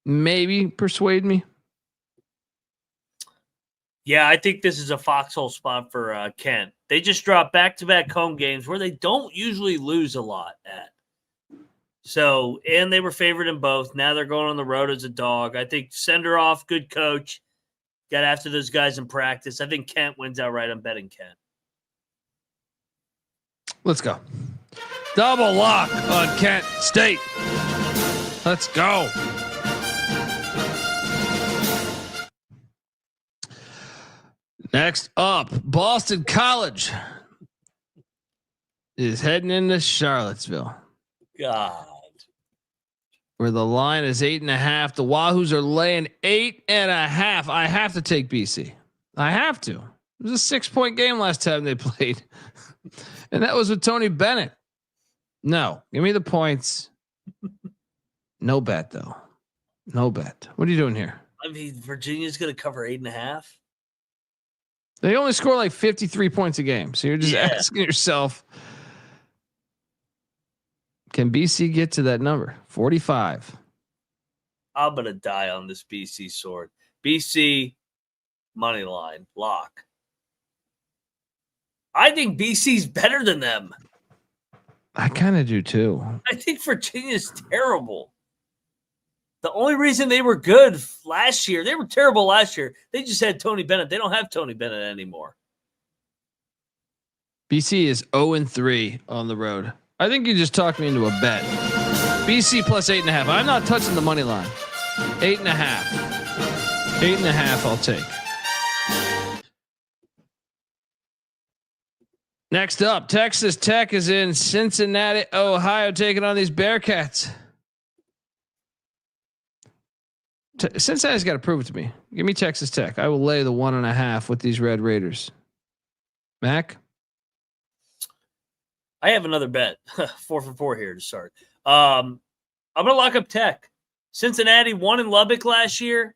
maybe persuade me. Yeah, I think this is a foxhole spot for Kent. They just dropped back-to-back home games where they don't usually lose a lot at. So, and they were favored in both. Now they're going on the road as a dog. I think send her off, good coach. Got after those guys in practice. I think Kent wins outright. I'm betting Kent. Let's go. Double lock on Kent State. Let's go. Next up, Boston College is heading into Charlottesville. God. Where the line is 8.5. The Wahoos are laying 8.5. I have to take BC. I have to. It was a 6-point game last time they played. And that was with Tony Bennett. No, give me the points. No bet though. No bet. What are you doing here? I mean, Virginia's going to cover 8.5. They only score like 53 points a game. So you're just asking yourself, can BC get to that number? 45. I'm going to die on this BC sword. BC money line lock. I think BC's better than them. I kind of do too. I think Virginia's terrible. The only reason they were good last year, they were terrible last year. They just had Tony Bennett. They don't have Tony Bennett anymore. BC is 0-3 on the road. I think you just talked me into a bet. BC plus 8.5. I'm not touching the money line. 8.5. 8.5 I'll take. Next up, Texas Tech is in Cincinnati, Ohio, taking on these Bearcats. Cincinnati's got to prove it to me. Give me Texas Tech. I will lay the 1.5 with these Red Raiders. Mac? I have another bet. 4 for 4 here to start. I'm going to lock up Tech. Cincinnati won in Lubbock last year.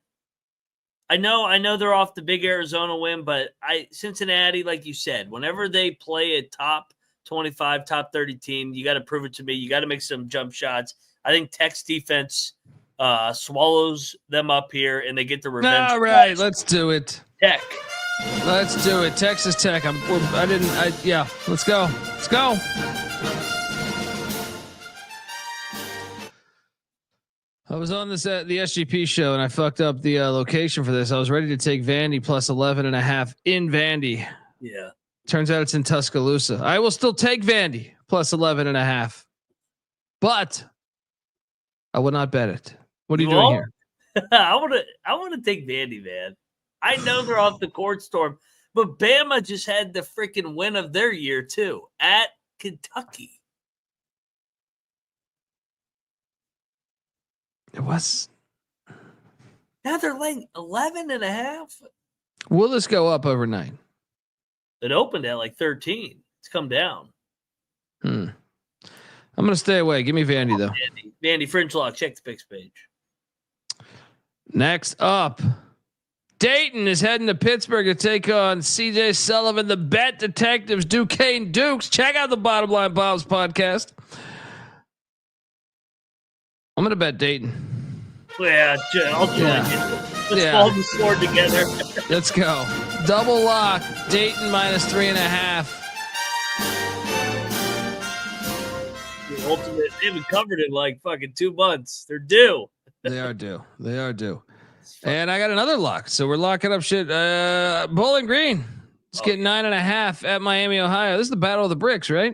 I know they're off the big Arizona win, but Cincinnati, like you said, whenever they play a top 25, top 30 team, you got to prove it to me. You got to make some jump shots. I think Tech's defense swallows them up here, and they get the revenge. All right, let's do it. Tech. Let's do it. Texas Tech. Let's go. Let's go. I was on the SGP show and I fucked up the location for this. I was ready to take Vandy plus 11.5 in Vandy. Yeah. Turns out it's in Tuscaloosa. I will still take Vandy plus 11.5, but I would not bet it. What are you doing here? I want to take Vandy, man. I know they're off the court storm, but Bama just had the freaking win of their year too at Kentucky. It was. Now they're laying 11.5. Will this go up overnight? It opened at like 13. It's come down. I'm going to stay away. Give me Vandy, though. Vandy, Fringe Lock. Check the picks page. Next up, Dayton is heading to Pittsburgh to take on CJ Sullivan, the Bet Detectives, Duquesne Dukes. Check out the Bottom Line Bob's podcast. I'm going to bet Dayton. Yeah, I'll join you. Let's fold the sword together. Let's go. Double lock. Dayton minus 3.5. The ultimate. They haven't covered it in like fucking 2 months. They're due. They are due. And I got another lock. So we're locking up shit. Bowling Green. Let's get 9.5 at Miami, Ohio. This is the Battle of the Bricks, right?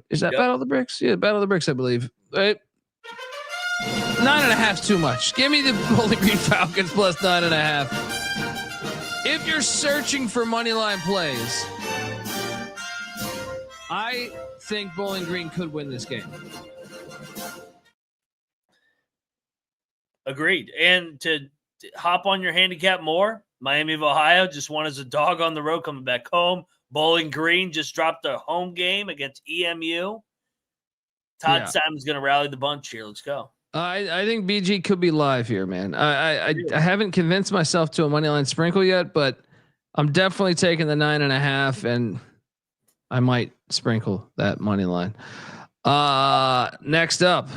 Is that Battle of the Bricks? Yeah, Battle of the Bricks, I believe. Right? 9.5 is too much. Give me the Bowling Green Falcons plus 9.5. If you're searching for money line plays, I think Bowling Green could win this game. Agreed. And to hop on your handicap more, Miami of Ohio just won as a dog on the road coming back home. Bowling Green just dropped a home game against EMU. Todd Simon's going to rally the bunch here. Let's go. I think BG could be live here, man. I haven't convinced myself to a money line sprinkle yet, but I'm definitely taking the 9.5, and I might sprinkle that money line. Next up,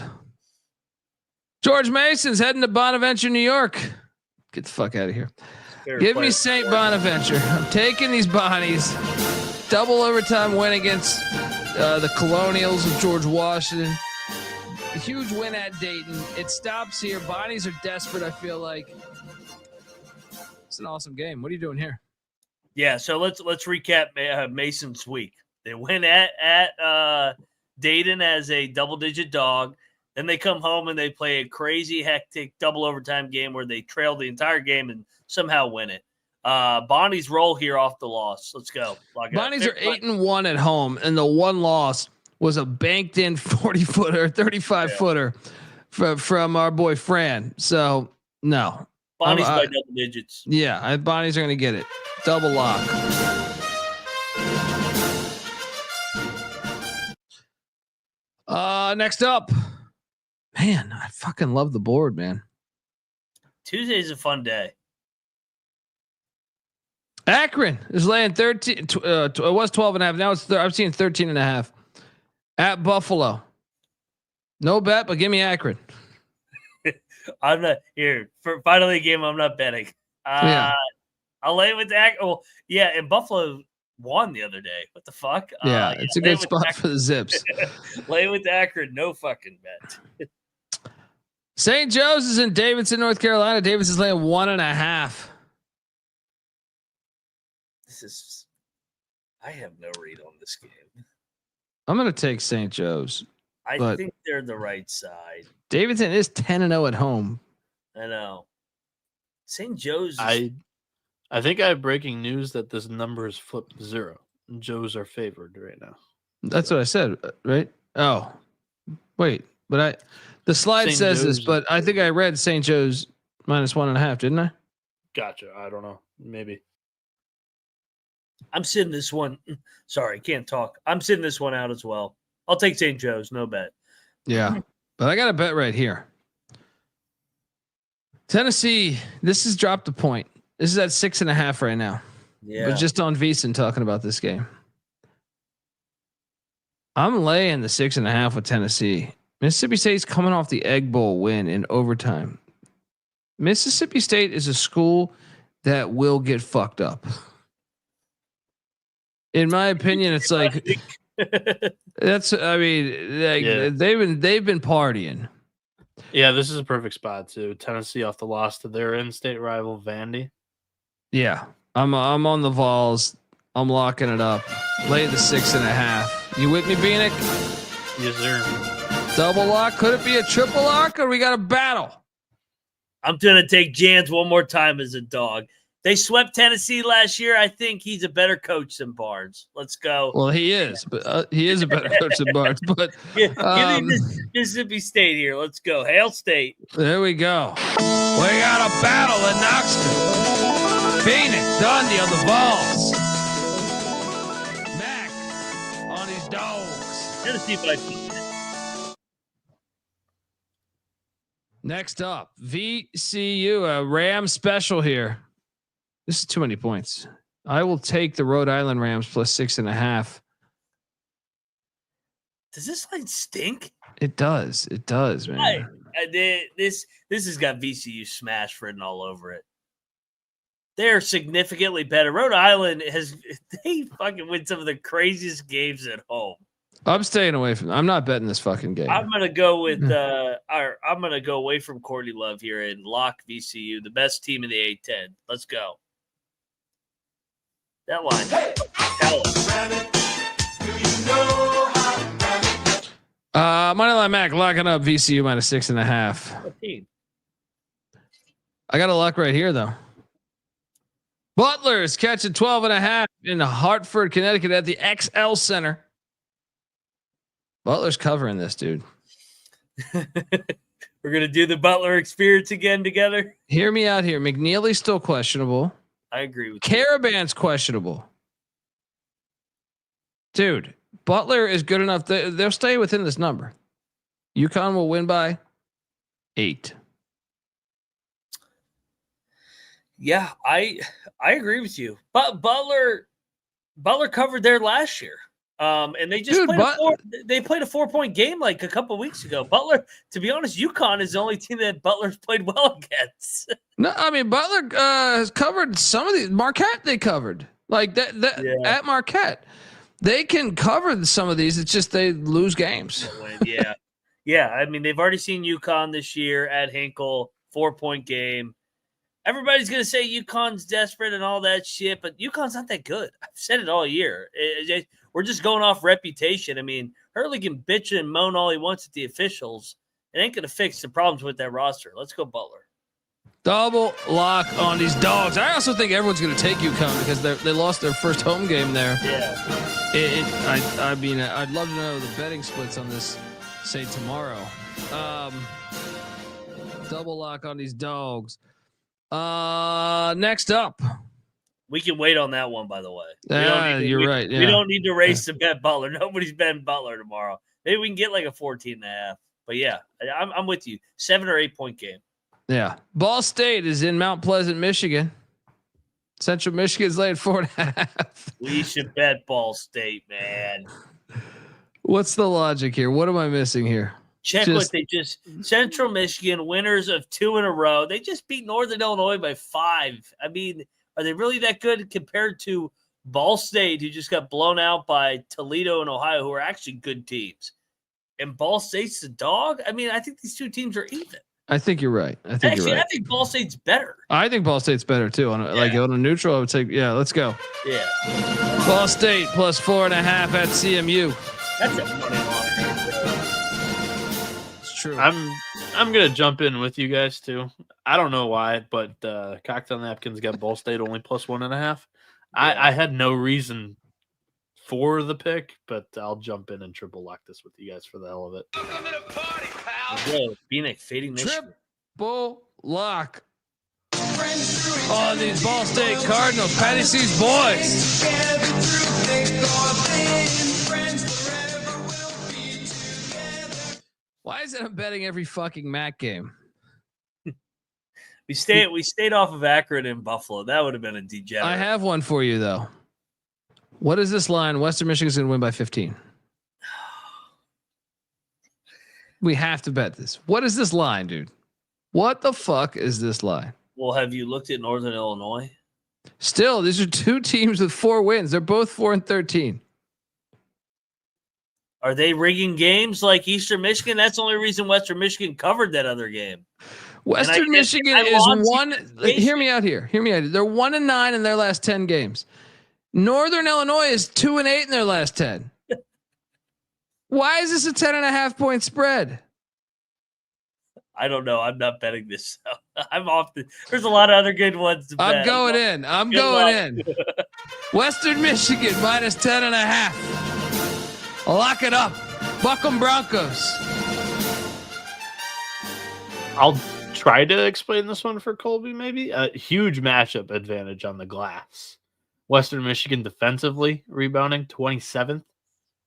George Mason's heading to Bonaventure, New York. Get the fuck out of here. Give me St. Bonaventure. I'm taking these Bonnies. Double overtime win against the Colonials of George Washington. A huge win at Dayton. It stops here. Bonnies are desperate, I feel like. It's an awesome game. What are you doing here? Yeah, so let's recap Mason's week. They win at Dayton as a double-digit dog. Then they come home and they play a crazy, hectic double overtime game where they trail the entire game and somehow win it. Bonnie's roll here off the loss. Let's go. Bonnie's are 8-1 at home, and the one loss was a banked in 40-footer, 35-footer from our boy Fran. So no. Bonnie's by double digits. Yeah, Bonnie's are going to get it. Double lock. Next up. Man, I fucking love the board, man. Tuesday's a fun day. Akron is laying 13. It was 12.5. Now I'm seeing 13.5 at Buffalo. No bet, but give me Akron. I'm not here for finally game. I'm not betting. I'll lay with Akron. Oh, yeah, and Buffalo won the other day. What the fuck? Yeah, it's a good spot for the Zips. Lay with Akron. No fucking bet. St. Joe's is in Davidson, North Carolina. Davis is laying 1.5. I have no read on this game. I'm going to take St. Joe's. I think they're the right side. Davidson is 10-0 at home. I know. St. Joe's. I think I have breaking news that this number is flipped 0. Joes are favored right now. That's what I said, right? Oh, wait. But the slide St. says Joe's. this, but I think I read St. Joe's -1.5, didn't I? Gotcha. I don't know. Maybe. I'm sitting this one. Sorry, can't talk. I'm sitting this one out as well. I'll take St. Joe's. No bet. Yeah, but I got a bet right here. Tennessee. This has dropped a point. This is at 6.5 right now. Yeah. But just on VSiN talking about this game. I'm laying the 6.5 with Tennessee. Mississippi State's coming off the Egg Bowl win in overtime. Mississippi State is a school that will get fucked up. In my opinion, it's like that's. I mean, like, they've been partying. Yeah, this is a perfect spot too. Tennessee off the loss to their in-state rival Vandy. Yeah, I'm on the Vols. I'm locking it up. Lay the 6.5. You with me, Bieniek? Yes, sir. Double lock? Could it be a triple lock, or we got a battle? I'm gonna take Jans one more time as a dog. They swept Tennessee last year. I think he's a better coach than Barnes. Let's go. Well, he is, but he is a better coach than Barnes. But give me Mississippi State here. Let's go. Hail State. There we go. We got a battle in Knoxville. Phoenix, Dundee on the balls. Mac on his dogs. Tennessee by 2. Next up, VCU, a Rams special here. This is too many points. I will take the Rhode Island Rams plus 6.5. Does this line stink? It does. It does, man. This has got VCU smash written all over it. They're significantly better. Rhode Island they fucking win some of the craziest games at home. I'm staying away from. I'm not betting this fucking game. I'm gonna go with. I'm gonna go away from Courtney Love here and lock VCU, the best team in the A10. Let's go. That line. Tell us. Moneyline Mac locking up VCU -6.5. I got a lock right here though. Butler is catching 12.5 in Hartford, Connecticut at the XL Center. Butler's covering this, dude. We're gonna do the Butler experience again together. Hear me out here. McNeely's still questionable. I agree with Caravan's questionable. Dude, Butler is good enough. They'll stay within this number. UConn will win by 8. Yeah, I agree with you. But Butler covered there last year. And they just played a 4-point game like a couple weeks ago. Butler, to be honest, UConn is the only team that Butler's played well against. No, I mean Butler has covered some of these. Marquette they covered like that at Marquette. They can cover some of these. It's just they lose games. Yeah. I mean they've already seen UConn this year at Hinkle, 4-point game. Everybody's gonna say UConn's desperate and all that shit, but UConn's not that good. I've said it all year. We're just going off reputation. I mean, Hurley can bitch and moan all he wants at the officials. It ain't going to fix the problems with that roster. Let's go Butler. Double lock on these dogs. I also think everyone's going to take UConn because they lost their first home game there. Yeah. I mean, I'd love to know the betting splits on this, say tomorrow. Double lock on these dogs. Next up. We can wait on that one, by the way. You're right. Yeah. We don't need to race to bet Butler. Nobody's betting Butler tomorrow. Maybe we can get like a 14.5. But yeah, I'm with you. 7 or 8 point game. Yeah. Ball State is in Mount Pleasant, Michigan. Central Michigan's laying 4.5. We should bet Ball State, man. What's the logic here? What am I missing here? Central Michigan, winners of 2 in a row. They just beat Northern Illinois by 5. I mean, are they really that good compared to Ball State, who just got blown out by Toledo and Ohio, who are actually good teams? And Ball State's the dog? I mean, I think these two teams are even. I think you're right. I think Ball State's better. I think Ball State's better too. On a neutral, I would say, yeah, let's go. Yeah. Ball State plus 4.5 at CMU. That's a money line. It's true. I'm gonna jump in with you guys too. I don't know why, but Cocktail Napkins got Ball State only plus 1.5. I had no reason for the pick, but I'll jump in and triple lock this with you guys for the hell of it. Welcome to the party, pal. Bieniek fading Michigan. Triple lock. Oh, these Ball State Cardinals, Patty C's boys. Why is it I'm betting every fucking Mac game? We stayed off of Akron and Buffalo. That would have been a degenerate. I have one for you though. What is this line? Western Michigan's going to win by 15. We have to bet this. What is this line, dude? What the fuck is this line? Well, have you looked at Northern Illinois? Still, these are two teams with 4 wins. They're both 4-13. Are they rigging games like Eastern Michigan? That's the only reason Western Michigan covered that other game. Western Michigan is one. Hear me out here. Hear me out. They're 1-9 in their last 10 games. Northern Illinois is 2-8 in their last 10. Why is this a 10.5 point spread? I don't know. I'm not betting this. I'm off. There's a lot of other good ones to bet. I'm going in. I'm going in. Western Michigan minus 10.5. Lock it up. Buckham Broncos. I'll try to explain this one for Colby, maybe. A huge matchup advantage on the glass. Western Michigan defensively rebounding 27th.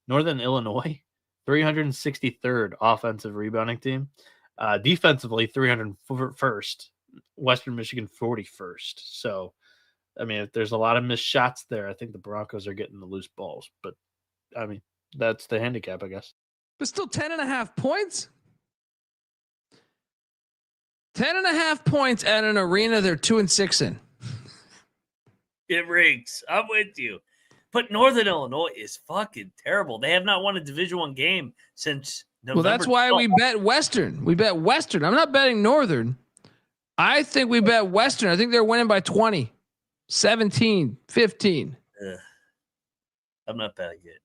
Northern Illinois, 363rd offensive rebounding team. Defensively, 301st. Western Michigan, 41st. So, I mean, if there's a lot of missed shots there, I think the Broncos are getting the loose balls. But, I mean, that's the handicap, I guess. But still 10.5 points? 10.5 points at an arena they're 2-6 in. It rings. I'm with you. But Northern Illinois is fucking terrible. They have not won a Division I game since November. Well, that's why 12th. we bet Western. We bet Western. I'm not betting Northern. I think we bet Western. I think they're winning by 20, 17, 15. I'm not betting it.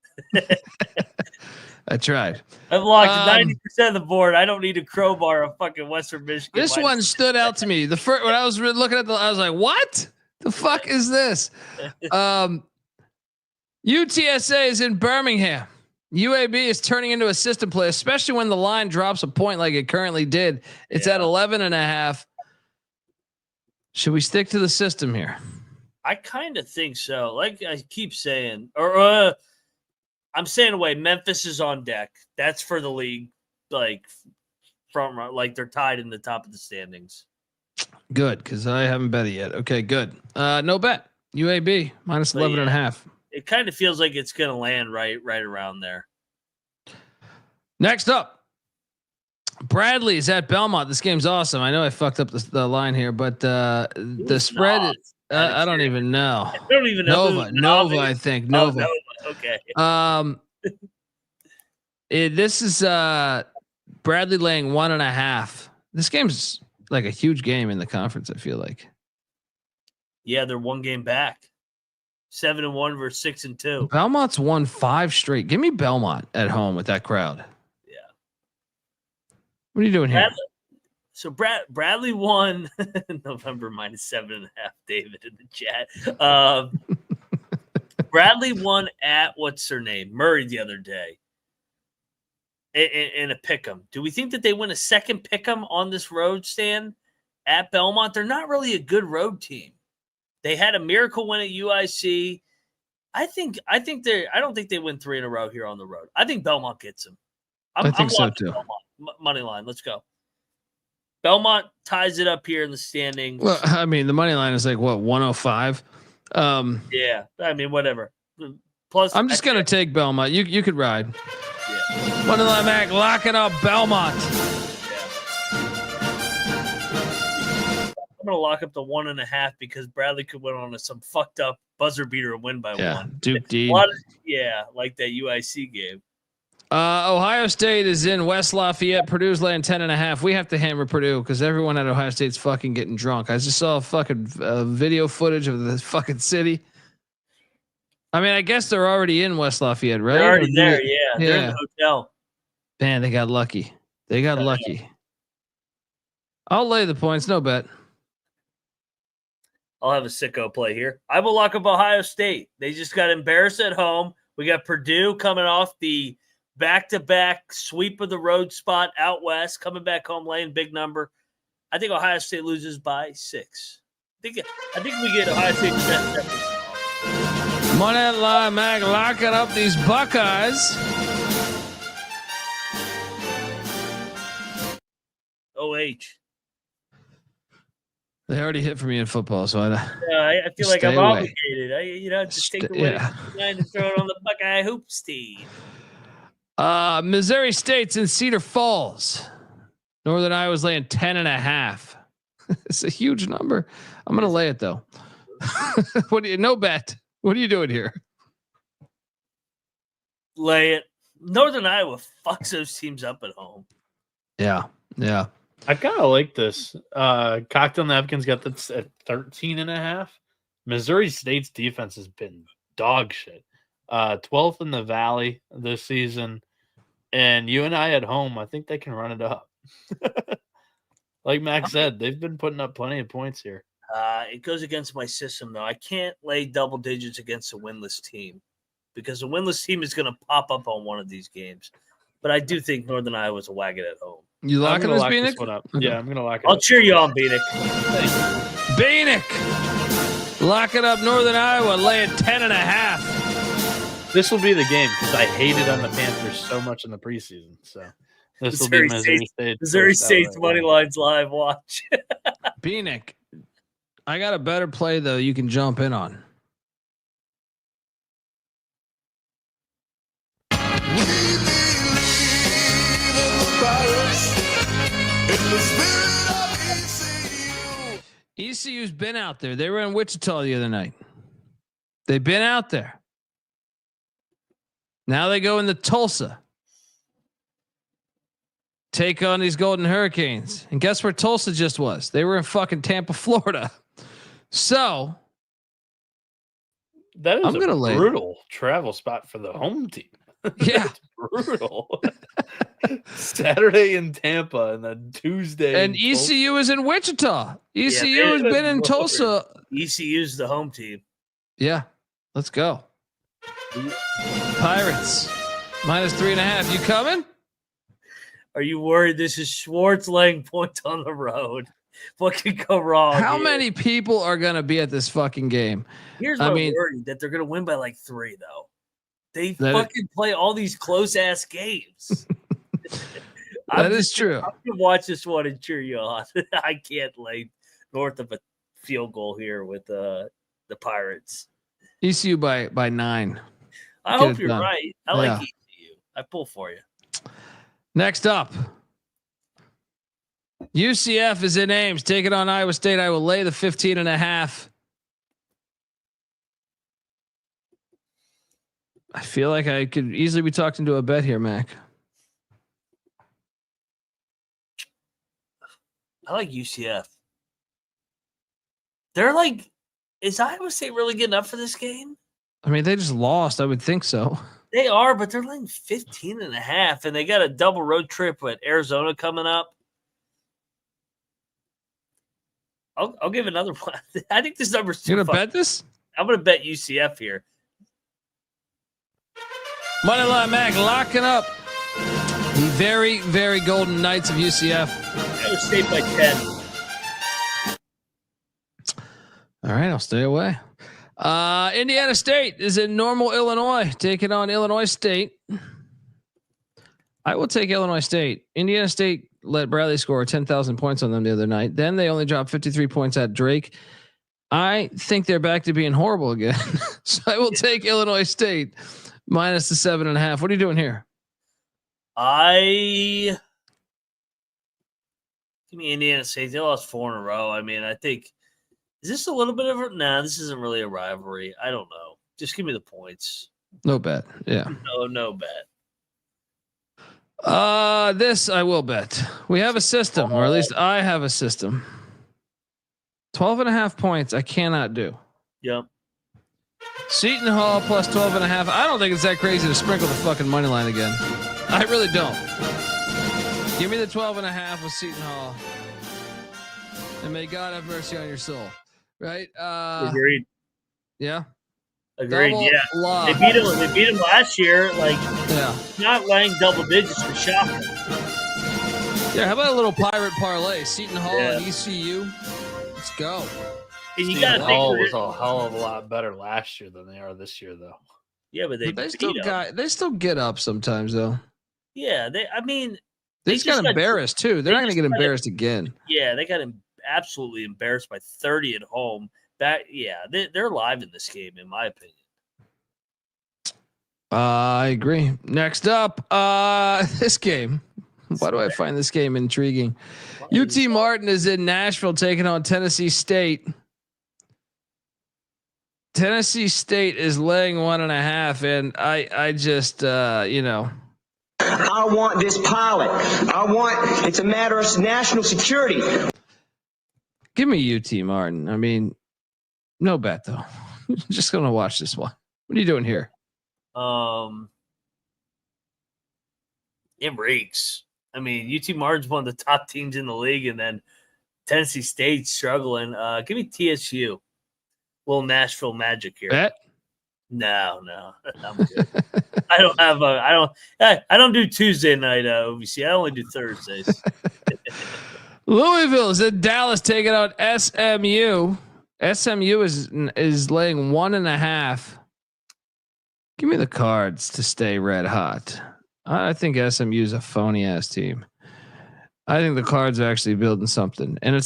I tried. I've locked 90% of the board. I don't need a crowbar of fucking Western Michigan. This one stood out to me. The first when I was looking at I was like, "What the fuck is this?" UTSA is in Birmingham. UAB is turning into a system play, especially when the line drops a point like it currently did. It's at 11.5. Should we stick to the system here? I kind of think so. Like I keep saying, or I'm saying away. Memphis is on deck. That's for the league. Like they're tied in the top of the standings. Good, because I haven't bet it yet. Okay, good. No bet. UAB minus 11.5. It kind of feels like it's going to land right around there. Next up, Bradley's at Belmont. This game's awesome. I know I fucked up the line here, but the spread is, I don't even know. I don't even know. Nova, I think. Nova. Nova. Okay. This is Bradley laying 1.5. This game's like a huge game in the conference, I feel like. Yeah, they're one game back. 7-1 versus 6-2. Belmont's won 5 straight. Give me Belmont at home with that crowd. Yeah. What are you doing here? Bradley won November minus 7.5. David in the chat. Bradley won at what's her name? Murray the other day. In a pick'em. Do we think that they win a second pick'em on this road stand at Belmont? They're not really a good road team. They had a miracle win at UIC. I don't think they win 3 in a row here on the road. I think Belmont gets them. I think so too. Belmont. Money line. Let's go. Belmont ties it up here in the standings. Well, I mean, the money line is like what, 105? Yeah. I mean, whatever. Plus, I'm just gonna take Belmont. You could ride. Yeah. Money line Mac locking up Belmont. I'm gonna lock up the 1.5 because Bradley could win on some fucked up buzzer beater and win by 1. Duke D. Like that UIC game. Ohio State is in West Lafayette. Purdue's laying 10.5. We have to hammer Purdue because everyone at Ohio State's fucking getting drunk. I just saw fucking video footage of the fucking city. I mean, I guess they're already in West Lafayette, right? They're already there. Yeah. They're in the hotel. Man, they got lucky. Lucky. I'll lay the points. No bet. I'll have a sicko play here. I will lock up Ohio State. They just got embarrassed at home. We got Purdue coming off the back-to-back sweep of the road spot out west, coming back home, laying big number. I think Ohio State loses by 6. I think we get Ohio State to Money line, Mac, locking up these Buckeyes. OH. They already hit for me in football, so I feel like I'm away. obligated. Just take away and throw it on the Buckeye hoops team. Missouri State's in Cedar Falls. Northern Iowa's laying 10.5. It's a huge number. I'm going to lay it though. No bet. What are you doing here? Lay it. Northern Iowa fucks those teams up at home. Yeah. I kind of like this. Cocktail Napkins got this at 13.5. Missouri State's defense has been dog shit. 12th in the Valley this season. And UNI at home, I think they can run it up. Like Max said, they've been putting up plenty of points here. It goes against my system, though. I can't lay double digits against a winless team because a winless team is going to pop up on one of these games. But I do think Northern Iowa's a wagon at home. You locking this, Bieniek? Okay. Yeah, I'm going to lock it I'll up. cheer you on, Bieniek. Bieniek. Lock it up, Northern Iowa, laying 10.5. This will be the game because I hated on the Panthers so much in the preseason. So this will be Missouri State. Missouri State's money lines live. Watch. Bieniek. I got a better play though. You can jump in on. ECU's been out there. They were in Wichita the other night. They've been out there. Now they go into Tulsa. Take on these Golden Hurricanes. And guess where Tulsa just was? They were in fucking Tampa, Florida. So that is a brutal travel spot for the home team. Yeah. Brutal. Saturday in Tampa and then Tuesday. And ECU is in Wichita. ECU has been in Tulsa. ECU's the home team. Yeah. Let's go. Pirates. -3.5. You coming? Are you worried this is Schwartz laying points on the road? What could go wrong? How many people are going to be at this fucking game? Here's what I'm worried, that they're going to win by like 3, though. They fucking play all these close-ass games. That is true. I'm going to watch this one and cheer you on. I can't lay north of a field goal here with the Pirates. ECU by 9. I hope you're right. I like ECU. I pull for you. Next up, UCF is in Ames. Take it on Iowa State. I will lay the 15.5. I feel like I could easily be talked into a bet here, Mac. I like UCF. They're like, is Iowa State really getting up for this game? I mean, they just lost. I would think so. They are, but they're laying 15.5, and they got a double road trip with Arizona coming up. I'll give another one. I think this number's too. You're gonna bet this? I'm gonna bet UCF here. Moneyline Mac locking up the very, very golden Knights of UCF. Iowa State by 10. All right, I'll stay away. Indiana State is in Normal, Illinois, taking on Illinois State. I will take Illinois State. Indiana State let Bradley score 10,000 points on them the other night. Then they only dropped 53 points at Drake. I think they're back to being horrible again. So I will take Illinois State minus the 7.5. What are you doing here? Give me Indiana State. They lost 4 in a row. I mean, I think, is this a little bit of a, nah, this isn't really a rivalry. I don't know. Just give me the points. No bet. Yeah. No bet. This I will bet. We have a system, or at least I have a system. 12.5 points. I cannot do. Yep. Seton Hall plus 12.5. I don't think it's that crazy to sprinkle the fucking money line again. I really don't. Give me the 12.5 with Seton Hall. And may God have mercy on your soul. Right? Agreed. Yeah. Agreed. Double Yeah, lock. they beat him last year. Like, not laying double digits for shocking. Yeah, how about a little pirate parlay? Seton Hall and ECU. Let's go. And you Seton Hall was a hell of a lot better last year than they are this year, though. Yeah, but they still get up sometimes, though. Yeah, they just got embarrassed too. They're not going to get embarrassed again. Yeah, they got absolutely embarrassed by 30 at home. They're live in this game, in my opinion. I agree. Next up, this game. Why do I find this game intriguing? UT Martin is in Nashville taking on Tennessee State. Tennessee State is laying 1.5, and I just I want this pilot. It's a matter of national security. Give me UT Martin. I mean, no bet though. Just gonna watch this one. What are you doing here? It reeks. I mean, UT Martin's one of the top teams in the league, and then Tennessee State's struggling. Give me TSU. Little Nashville magic here. Bet? No, I'm good. I don't do Tuesday night OVC. I only do Thursdays. Louisville is in Dallas taking out SMU. SMU is laying 1.5. Give me the Cards to stay red hot. I think SMU is a phony ass team. I think the Cards are actually building something, and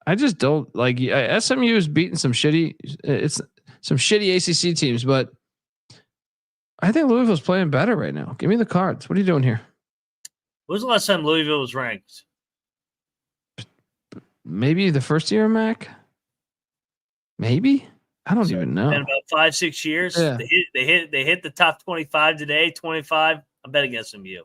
I just don't like SMU is beating some shitty ACC teams, but I think Louisville's playing better right now. Give me the Cards. What are you doing here? When was the last time Louisville was ranked? Maybe the first year of Mac. Maybe I don't even know. In about 5-6 years, yeah. They hit the top 25 today. 25. I'm betting SMU.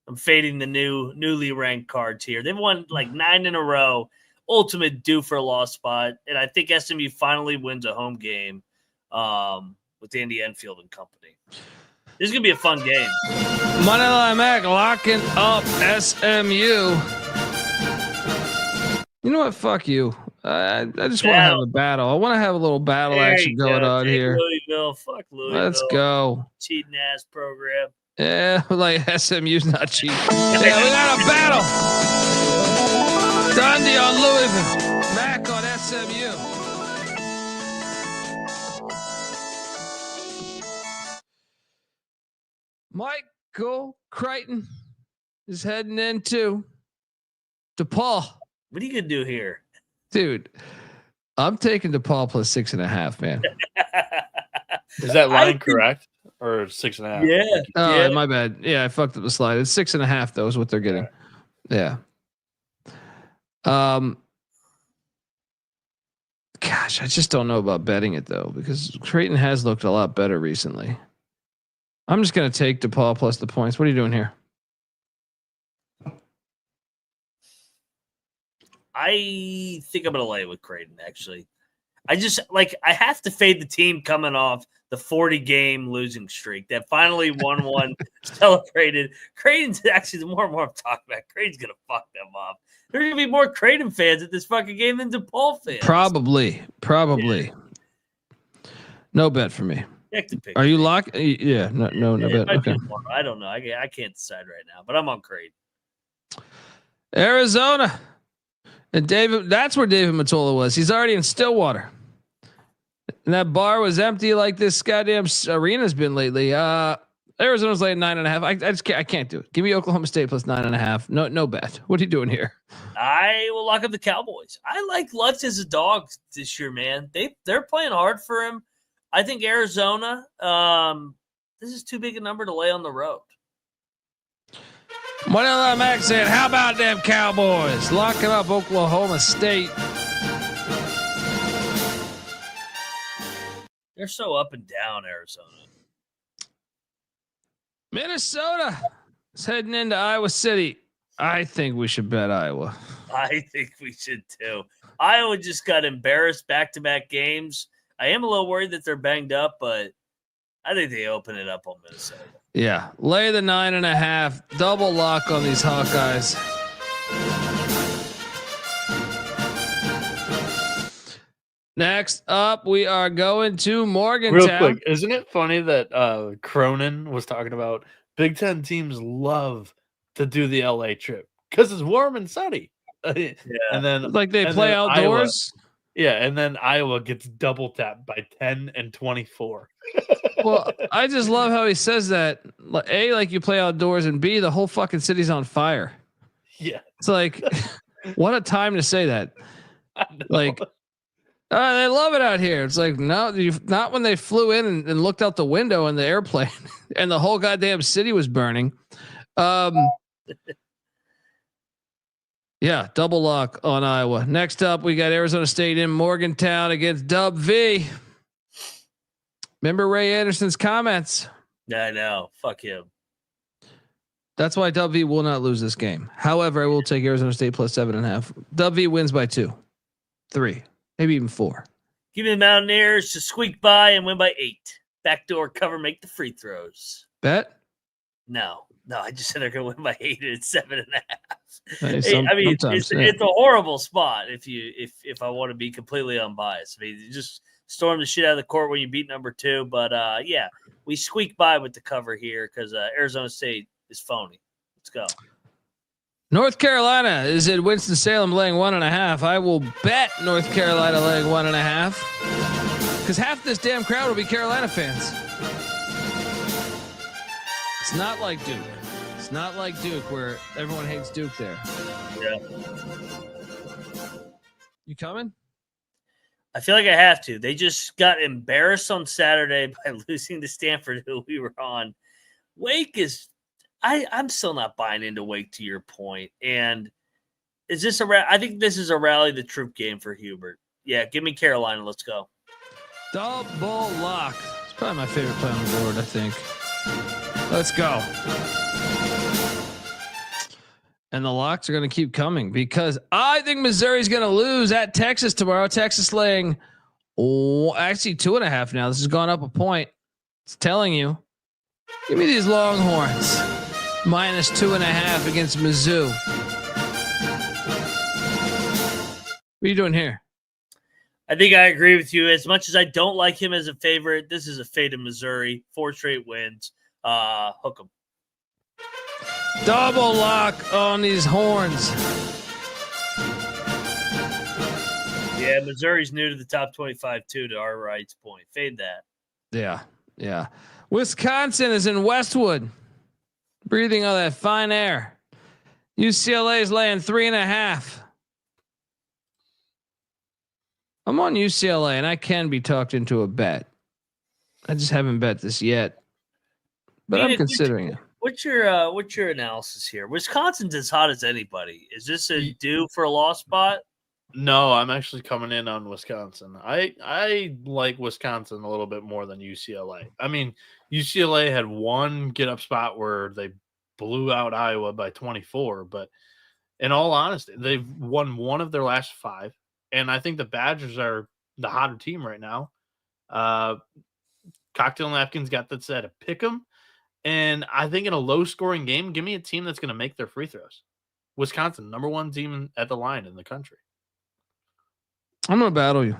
I'm fading the newly ranked Cards here. They've won like 9 in a row. Ultimate due for a lost spot, and I think SMU finally wins a home game with Andy Enfield and company. This is gonna be a fun game. Moneyline Mac locking up SMU. You know what? Fuck you. I just want to have a battle. I want to have a little battle action going on here. Louisville. Fuck Louisville. Let's go. Cheating ass program. Yeah, like SMU's not cheating. Yeah, we got a battle. Dundee on Louisville. Mac on SMU. Michael Crichton is heading into DePaul. What are you gonna do here, dude? I'm taking DePaul plus 6.5, man. Is that line correct or 6.5? Yeah. Oh, my bad. Yeah, I fucked up the slide. It's 6.5 though, is what they're getting. Yeah. Gosh, I just don't know about betting it though, because Creighton has looked a lot better recently. I'm just going to take DePaul plus the points. What are you doing here? I think I'm going to lay it with Creighton, actually. I have to fade the team coming off the 40-game losing streak that finally won one, celebrated. Creighton's actually, the more and more I'm talking about, Creighton's going to fuck them up. There's going to be more Creighton fans at this fucking game than DePaul fans. Probably. Yeah. No bet for me. Are you locked? Yeah, no bet. Okay. I don't know. I can't decide right now, but I'm on Creighton. Arizona. And that's where David Mottola was. He's already in Stillwater. And that bar was empty like this goddamn arena's been lately. Arizona's laying 9.5. I can't do it. Give me Oklahoma State plus 9.5. No bet. What are you doing here? I will lock up the Cowboys. I like Lutz as a dog this year, man. They're playing hard for him. I think Arizona, this is too big a number to lay on the road. Moneyline Max said, how about them Cowboys? Locking up Oklahoma State. They're so up and down, Arizona. Minnesota is heading into Iowa City. I think we should bet Iowa. I think we should too. Iowa just got embarrassed back-to-back games. I am a little worried that they're banged up, but I think they open it up on Minnesota. Yeah. Lay the 9.5. Double lock on these Hawkeyes. Next up, we are going to Morgantown. Real quick, isn't it funny that Cronin was talking about Big Ten teams love to do the LA trip because it's warm and sunny. Yeah. And then like they play outdoors. Iowa, and then Iowa gets double tapped by 10 and 24. Well, I just love how he says that. A, like you play outdoors, and B, the whole fucking city's on fire. Yeah. It's like, what a time to say that. Like, they love it out here. It's like, no, not when they flew in and looked out the window in the airplane and the whole goddamn city was burning. Yeah, double lock on Iowa. Next up, we got Arizona State in Morgantown against Dub V. Remember Ray Anderson's comments? I know. Fuck him. That's why Dub V will not lose this game. However, I will take Arizona State plus 7.5. Dub V wins by 2, 3, maybe even 4. Give me the Mountaineers to squeak by and win by 8. Backdoor cover, make the free throws. Bet? No, I just said they're going to win by 8 and 7.5. It's a horrible spot if I want to be completely unbiased. I mean, you just storm the shit out of the court when you beat number 2. But yeah, we squeak by with the cover here because Arizona State is phony. Let's go. North Carolina is at Winston-Salem laying 1.5. I will bet North Carolina laying 1.5 because half this damn crowd will be Carolina fans. It's not like Duke. It's not like Duke where everyone hates Duke there. Yeah. You coming? I feel like I have to. They just got embarrassed on Saturday by losing to Stanford, who we were on. Wake is I'm still not buying into Wake, to your point. And is this I think this is a rally the troop game for Hubert. Yeah, give me Carolina. Let's go. Double lock. It's probably my favorite play on the board, I think. Let's go. And the locks are going to keep coming because I think Missouri's going to lose at Texas tomorrow. Texas laying, actually 2.5 now. This has gone up a point. It's telling you. Give me these Longhorns. Minus 2.5 against Mizzou. What are you doing here? I think I agree with you. As much as I don't like him as a favorite, this is a fade of Missouri. 4 straight wins. Hook 'em. Double lock on these horns. Yeah, Missouri's new to the top 25 too, to our right's point. Fade that. Yeah. Wisconsin is in Westwood. Breathing all that fine air. UCLA is laying 3.5. I'm on UCLA and I can be talked into a bet. I just haven't bet this yet. But I'm considering it. What's your analysis here? Wisconsin's as hot as anybody. Is this a due for a lost spot? No, I'm actually coming in on Wisconsin. I like Wisconsin a little bit more than UCLA. I mean, UCLA had one get up spot where they blew out Iowa by 24, but in all honesty, they've won one of their last 5, and I think the Badgers are the hotter team right now. Cocktail Napkins got that set to pick them. And I think in a low-scoring game, give me a team that's going to make their free throws. Wisconsin, number 1 team at the line in the country. I'm going to battle you.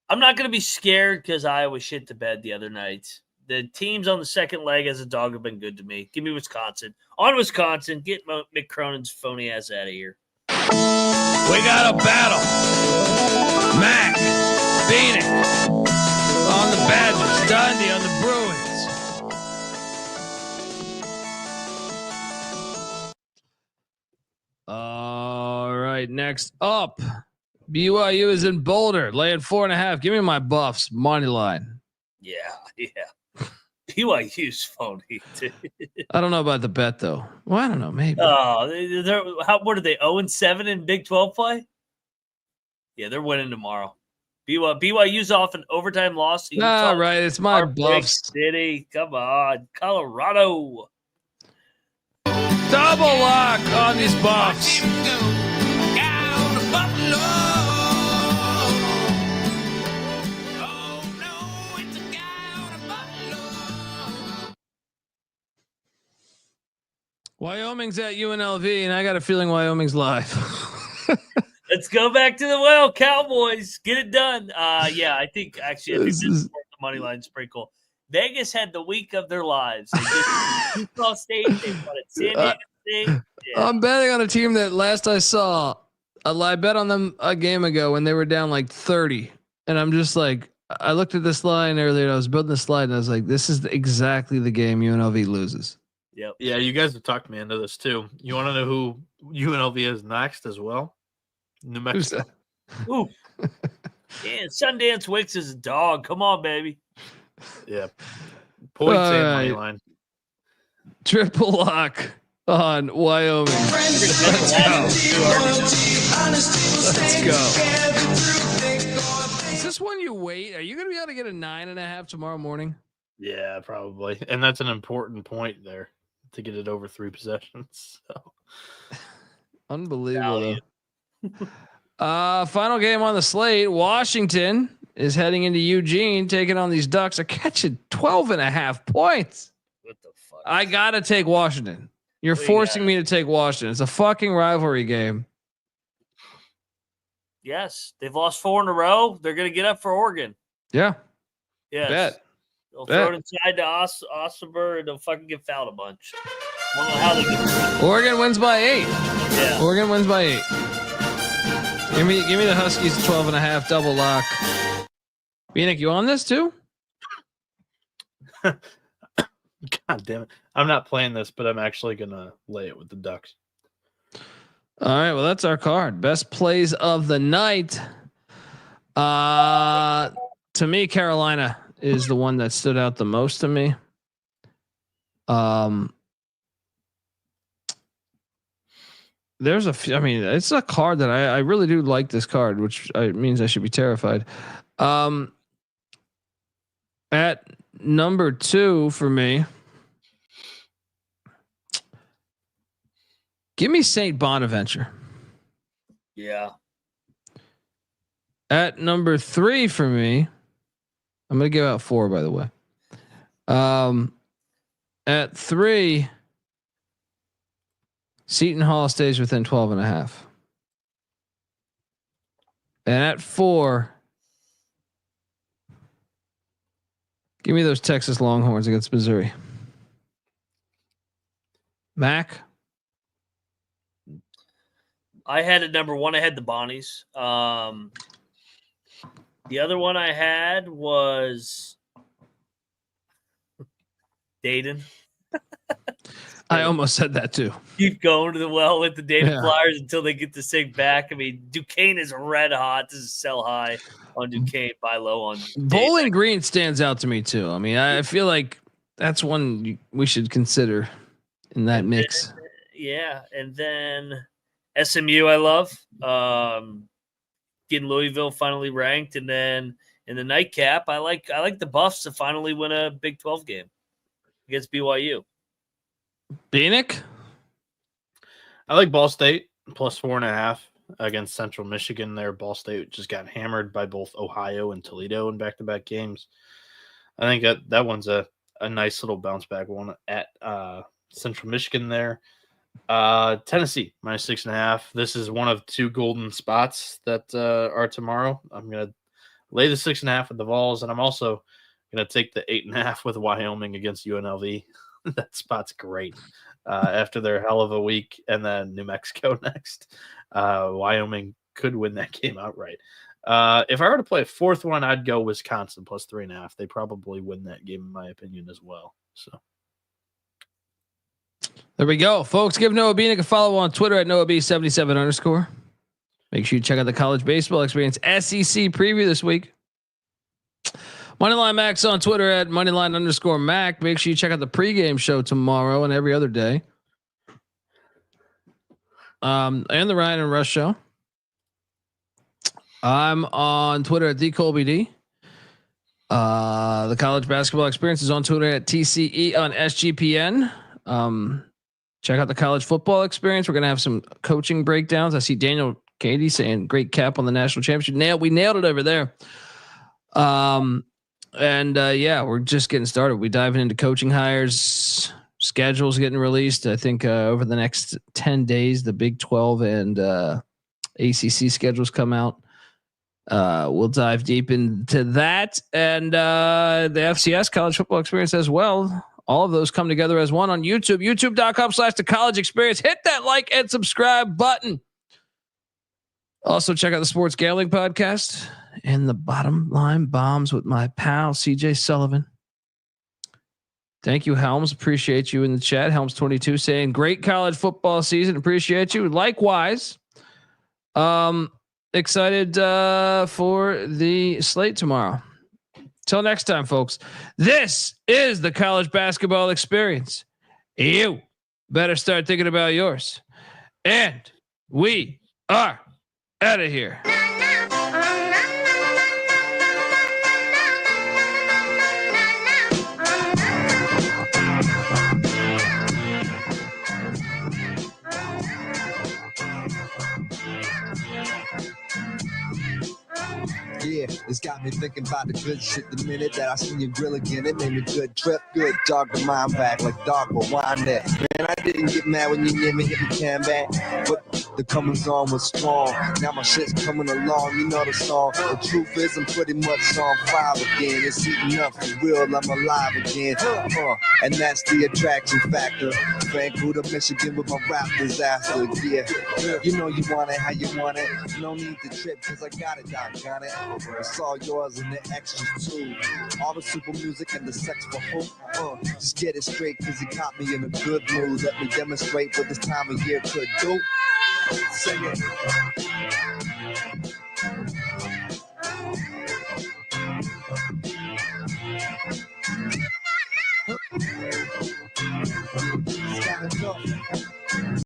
I'm not going to be scared because Iowa shit the bed the other night. The teams on the second leg as a dog have been good to me. Give me Wisconsin. On Wisconsin, get Mick Cronin's phony ass out of here. We got a battle. Mac, Bieniek. On the Badgers, Dundee on the Bruins. All right, next up, BYU is in Boulder, laying 4.5. Give me my Buffs money line. Yeah. BYU's phony. I don't know about the bet though. Well, I don't know, maybe. What are they? 0-7 in Big 12 play? Yeah, they're winning tomorrow. BYU's off an overtime loss. All right, it's my Buffs. City, come on, Colorado. Double lock on these Buffs. Wyoming's at UNLV, and I got a feeling Wyoming's live. Let's go back to the Cowboys. Get it done. Yeah, I think the money line's pretty cool. Vegas had the week of their lives. They just Utah State. They won at San Diego State. Yeah. I'm betting on a team that last I saw, I bet on them a game ago when they were down like 30, and I'm just like, I looked at this line earlier. I was building the slide, and I was like, this is exactly the game UNLV loses. Yep. Yeah, you guys have talked me into this too. You want to know who UNLV is next as well? New Mexico. Ooh. Yeah, Sundance Wicks is a dog. Come on, baby. Yeah. Points and money line. Triple lock on Wyoming. Let's go. Is this one you wait? Are you going to be able to get a 9.5 tomorrow morning? Yeah, probably. And that's an important point there to get it over 3 possessions. So. Unbelievable. Final game on the slate. Washington is heading into Eugene, taking on these Ducks. Are catching 12.5 points. What the fuck? I got to take Washington. You're forcing me to take Washington. It's a fucking rivalry game. Yes. They've lost 4 in a row. They're going to get up for Oregon. Yeah. Yes. Bet. They'll throw it inside to Ossenberg and they'll fucking get fouled a bunch. I don't know how they get it. Oregon wins by 8. Yeah. Oregon wins by 8. Give me the Huskies 12.5 double lock. Bieniek, you on this too? God damn it. I'm not playing this, but I'm actually gonna lay it with the Ducks. All right, well, that's our card. Best plays of the night. To me, Carolina is the one that stood out the most to me. There's it's a card that I really do like this card, which means I should be terrified. At number 2 for me, give me St. Bonaventure. Yeah. At number 3 for me, I'm going to give out 4, by the way. At 3, Seton Hall stays within 12.5. And at 4, give me those Texas Longhorns against Missouri. Mac? I had at number 1, I had the Bonnies. The other one I had was Dayton. I almost said that too. Keep going to the well with the Dayton Flyers until they get this thing back. I mean, Duquesne is red hot. This is sell high on Duquesne, buy low on Dayton. Bowling Green stands out to me too. I mean, I feel like that's one we should consider in that mix. Yeah, and then SMU I love. Getting Louisville finally ranked, and then in the nightcap, I like the Buffs to finally win a Big 12 game against BYU. Bieniek? I like Ball State plus 4.5 against Central Michigan. There, Ball State just got hammered by both Ohio and Toledo in back-to-back games. I think that one's a nice little bounce back one at Central Michigan there. Tennessee minus 6.5. This is one of 2 golden spots that are tomorrow. I'm gonna lay the 6.5 with the Vols, and I'm also gonna take the 8.5 with Wyoming against UNLV. That spot's great. After their hell of a week, and then New Mexico next. Wyoming could win that game outright. If I were to play a 4th one, I'd go Wisconsin plus 3.5. They probably win that game in my opinion as well. So. There we go, folks. Give Noah Bieniek a follow on Twitter at NoahB77_. Make sure you check out the college baseball experience SEC preview this week. Moneyline Max on Twitter at Moneyline_Mac. Make sure you check out the pregame show tomorrow and every other day. And the Ryan and Rush show. I'm on Twitter at TheColbyD. The college basketball experience is on Twitter at TCE on SGPN. Check out the college football experience. We're going to have some coaching breakdowns. I see Daniel Katie saying great cap on the national championship. We nailed it over there. We're just getting started. We diving into coaching hires, schedules getting released. I think over the next 10 days, the Big 12 and ACC schedules come out. We'll dive deep into that and the FCS college football experience as well. All of those come together as one on YouTube, youtube.com/the college experience. Hit that like and subscribe button. Also check out the Sports Gambling Podcast and the Bottom Line Bombs with my pal, CJ Sullivan. Thank you, Helms. Appreciate you in the chat. Helms22 saying great college football season. Appreciate you. Likewise. Excited for the slate tomorrow. Till next time, folks. This is the college basketball experience. You better start thinking about yours. And we are out of here. Yeah, it's got me thinking about the good shit the minute that I seen your grill again. It made me good trip, good dog the mind back like dog will wind that. Man, I didn't get mad when you near me hit the can back, but the comings on was strong. Now my shit's coming along, you know the song. The truth is I'm pretty much on fire again. It's heating up for real, I'm alive again. And that's the attraction factor. Vancouver, Michigan with my rap disaster. Yeah, you know you want it how you want it. No need to trip cause I got it, doggone it. It's all yours and the extras too. All the super music and the sex for who? Just get it straight cause you caught me in a good mood. Let me demonstrate what this time of year could do. Sing it.